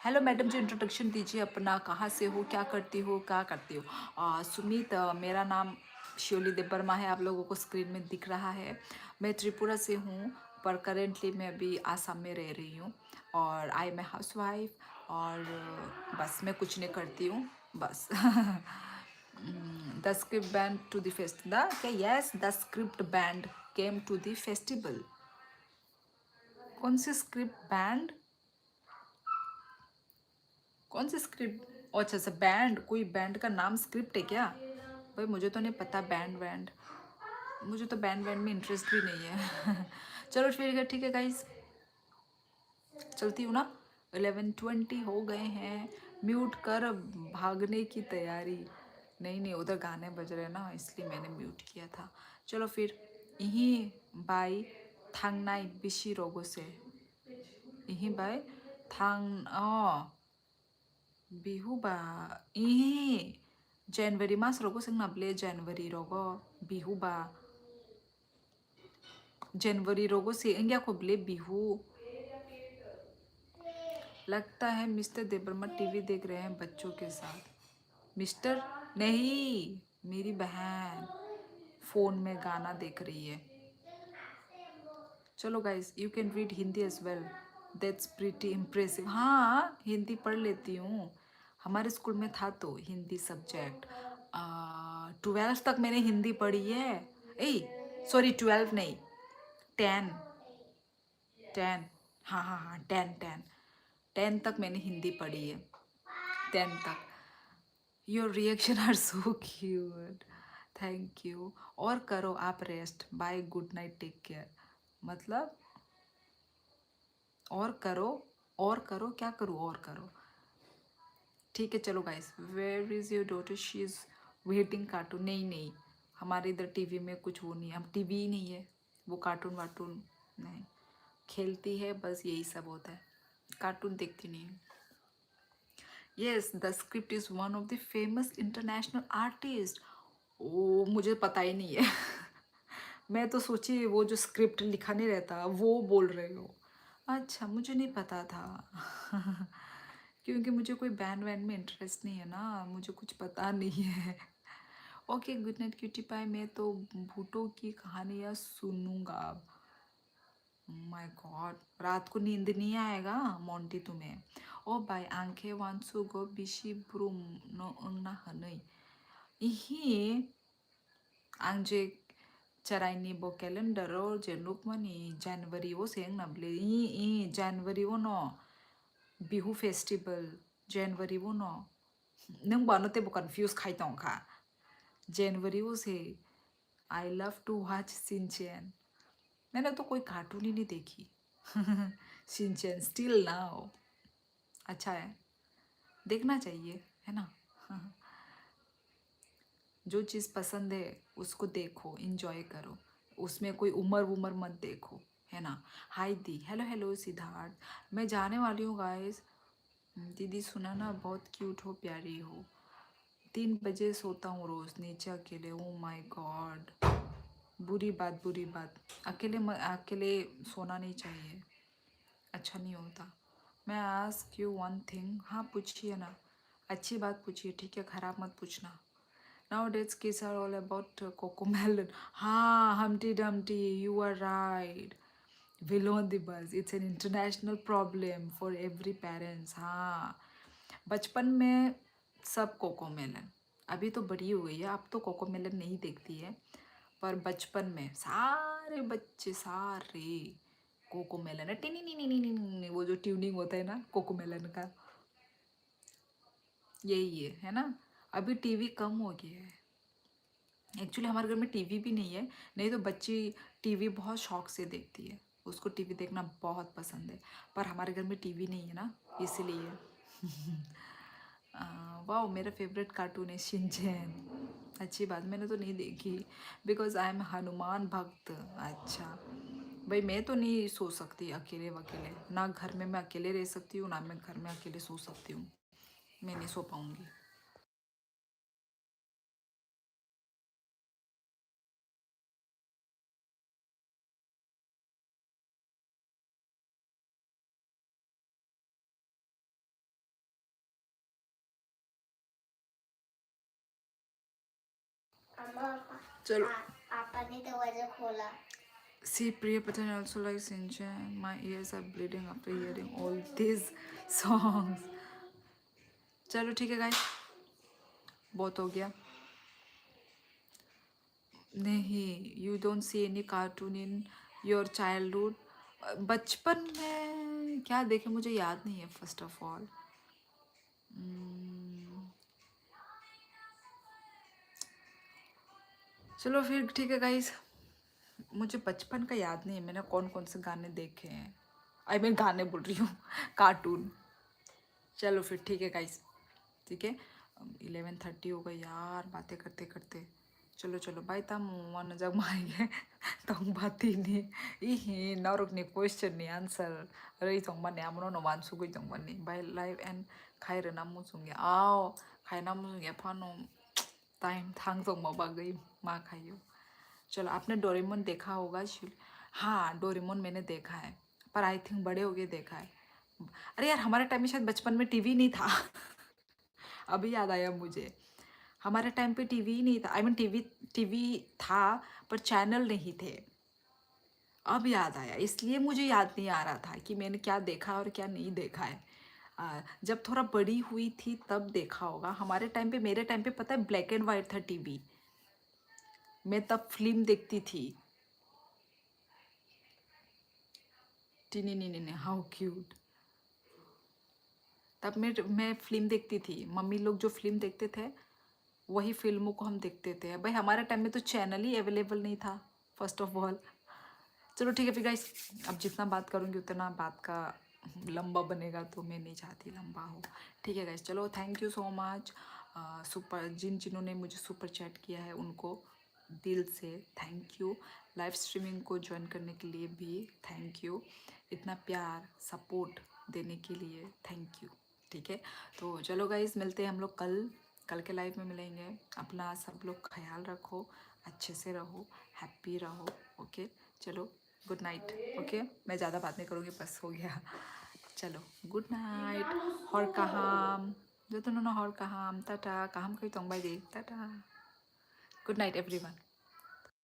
हेलो मैडम जी, इंट्रोडक्शन दीजिए अपना, कहाँ से हो, क्या करती हो, क्या करती हो। सुमित, मेरा नाम शियोली देवर्मा है, आप लोगों को स्क्रीन में दिख रहा है। मैं त्रिपुरा से हूँ, पर करेंटली मैं अभी आसाम में रह रही हूँ, और I am a housewife, और बस मैं कुछ नहीं करती हूँ बस। The script band to the festival. Okay, yes, the script band came to the festival. कौन सी स्क्रिप्ट बैंड, कौन सी स्क्रिप्ट? अच्छा अच्छा, बैंड, कोई बैंड का नाम स्क्रिप्ट है क्या? भाई मुझे तो नहीं पता बैंड वैंड, मुझे तो बैंड वैंड में इंटरेस्ट भी नहीं है। चलो फिर ठीक है गाइस, चलती हूँ ना। 11:20 हो गए हैं, म्यूट कर, भागने की तैयारी। नहीं नहीं, उधर गाने बज रहे हैं ना, इसलिए मैंने म्यूट किया था। चलो फिर, यहीं बाय थांगनाय बिशी रोगो से, यहीं बाय थांग बिहु बा यहीं जनवरी मास रोगो संग नाबले जनवरी रोगो बिहु बा जनवरी रोगो से इंग्या को बले बिहु। लगता है मिस्टर देबर्मा टीवी देख रहे हैं बच्चों के साथ। मिस्टर नहीं, मेरी बहन फोन में गाना देख रही है। चलो guys, you can read Hindi as well, that's pretty impressive. हाँ, हिंदी पढ़ लेती हूँ, हमारे स्कूल में था तो हिंदी सब्जेक्ट। 12th तक मैंने हिंदी पढ़ी है। ए सॉरी, 12 नहीं, 10, 10, हाँ हाँ हाँ, 10 तक मैंने हिंदी पढ़ी है, 10 तक। Your reaction are so cute, thank you. और करो आप rest, bye, good night, take care. मतलब और करो, और करो, क्या करूँ और करो? ठीक है चलो guys, where is your daughter, she is waiting cartoon. नहीं नहीं, हमारे इधर टीवी में कुछ वो नहीं है, हम टीवी ही नहीं है, वो कार्टून वार्टून नहीं खेलती है, बस यही सब होता है, कार्टून देखती नहीं है। Yes, the script is one of the famous international artist. ओ, मुझे पता ही नहीं है। मैं तो सोची वो जो स्क्रिप्ट लिखा नहीं रहता वो बोल रहे हो। अच्छा, मुझे नहीं पता था। क्योंकि मुझे कोई बैंड वैंड में इंटरेस्ट नहीं है ना, मुझे कुछ पता नहीं है। Okay, good night cutie pie, मैं तो भूटो की कहानियाँ सुनूंगा अब। माय गॉड, रात को नींद नहीं आएगा मोंटी तुम्हें? ओ बाय आंखे वांसु गो बिशी ब्रूम नो अंगना हनै इही आंजे चराइनी बो कैलेंडर जे लुकमनी जनवरी वो सेंग नबले ई जनवरी वो नो बिहु फेस्टिवल जनवरी वो नो नंग बानो ते बो कंफ्यूज खाइतों खा जनवरी वो से I love to watch Shinchan. मैंने तो कोई कार्टून ही नहीं देखी। सिंचैन स्टिल नाउ, अच्छा है, देखना चाहिए, है ना। जो चीज़ पसंद है उसको देखो, इंजॉय करो, उसमें कोई उम्र वुमर मत देखो, है ना। हाय दी, हेलो हेलो सिद्धार्थ, मैं जाने वाली हूँ गाइस। दीदी सुना ना, बहुत क्यूट हो, प्यारी हो। 3 बजे सोता हूँ रोज़ नीचे अकेले। ओ माय गॉड, बुरी बात, बुरी बात। अकेले सोना नहीं चाहिए, अच्छा नहीं होता। मैं आस्क यू वन थिंग, हाँ पूछिए ना, अच्छी बात पूछिए, ठीक है, ख़राब मत पूछना। Nowadays kids are all about Cocomelon. हाँ, Humpty Dumpty, you are right. Will on the bus. It's an international problem for every parents. हाँ, बचपन में सब कोकोमेलन, अभी तो बड़ी हो गई है, अब तो कोकोमेलन नहीं देखती है, पर बचपन में सारे बच्चे सारे कोकोमेलन है, टिनी नी नी नी नी, वो जो ट्यूनिंग होता है ना कोकोमेलन का, यही है ना। अभी टीवी कम हो गया है। एक्चुअली हमारे घर में टीवी भी नहीं है, नहीं तो बच्ची टीवी बहुत शौक से देखती है, उसको टीवी देखना बहुत पसंद है, पर हमारे घर में टीवी नहीं है ना, इसीलिए। वाह, मेरा फेवरेट कार्टून है शिनचैन। अच्छी बात, मैंने तो नहीं देखी, बिकॉज आई एम हनुमान भक्त। अच्छा भाई, मैं तो नहीं सो सकती अकेले वकेले, ना घर में मैं अकेले रह सकती हूँ, ना मैं घर में अकेले सो सकती हूँ, मैं नहीं सो पाऊँगी। चलो, पापा ने दरवाजा खोला। See, Priya Patel also likes Shinchan. My ears are bleeding after hearing all these songs. चलो ठीक है गाइस, बहुत हो गया। नहीं, you don't see any cartoon in your childhood. बचपन में क्या देखे मुझे याद नहीं है, फर्स्ट ऑफ ऑल। चलो फिर ठीक है गाइस, मुझे बचपन का याद नहीं है मैंने कौन कौन से गाने देखे हैं, आई मीन गाने बोल रही हूँ, कार्टून। चलो फिर ठीक है गाइस, ठीक है, 11:30 हो गई यार बातें करते करते। चलो चलो बाय, तम वन जग माएंगे तंग बाती नहीं इही नौरक ने क्वेश्चन नहीं आंसर रही तंग बने आमनो नो वन सुगई तंग बने बाय लाइव एंड खाई रे नाम मुसुंगे आओ खाई नाम मुसुंगे फानो टाइम थांग तंग माबा गई माँ खाइयो। चलो, आपने डोरेमोन देखा होगा हाँ, डोरेमोन मैंने देखा है, पर आई थिंक बड़े हो गए देखा है। अरे यार, हमारे टाइम में शायद बचपन में टीवी नहीं था अभी याद आया मुझे, हमारे टाइम पे टीवी ही नहीं था, आई मीन टीवी टीवी था पर चैनल नहीं थे। अब याद आया, इसलिए मुझे याद नहीं आ रहा था कि मैंने क्या देखा और क्या नहीं देखा है। जब थोड़ा बड़ी हुई थी तब देखा होगा। हमारे टाइम पे, मेरे टाइम पे पता है ब्लैक एंड वाइट था टीवी, मैं तब फिल्म देखती थी। टिनी नी हाउ क्यूट। तब मैं फिल्म देखती थी, मम्मी लोग जो फिल्म देखते थे वही फिल्मों को हम देखते थे। भाई हमारे टाइम में तो चैनल ही अवेलेबल नहीं था, फर्स्ट ऑफ ऑल। चलो ठीक है फिर गाइस, अब जितना बात करूँगी उतना बात का लंबा बनेगा, तो मैं नहीं चाहती लंबा हो। ठीक है गाइस, चलो thank you so much. Super जिन्होंने मुझे सुपर चैट किया है उनको दिल से थैंक यू। लाइव स्ट्रीमिंग को ज्वाइन करने के लिए भी थैंक यू। इतना प्यार सपोर्ट देने के लिए थैंक यू। ठीक है, तो चलो गाइस, मिलते हैं हम लोग कल के लाइव में मिलेंगे। अपना सब लोग ख्याल रखो, अच्छे से रहो, हैप्पी रहो। ओके, चलो गुड नाइट। ओके, मैं ज़्यादा बात नहीं करूँगी, बस हो गया। चलो गुड नाइट, हर काहाम जो तो हर काहाम, टाटा, काहाम कहीं तो बाय दे, टाटा, गुड नाइट एवरीवन।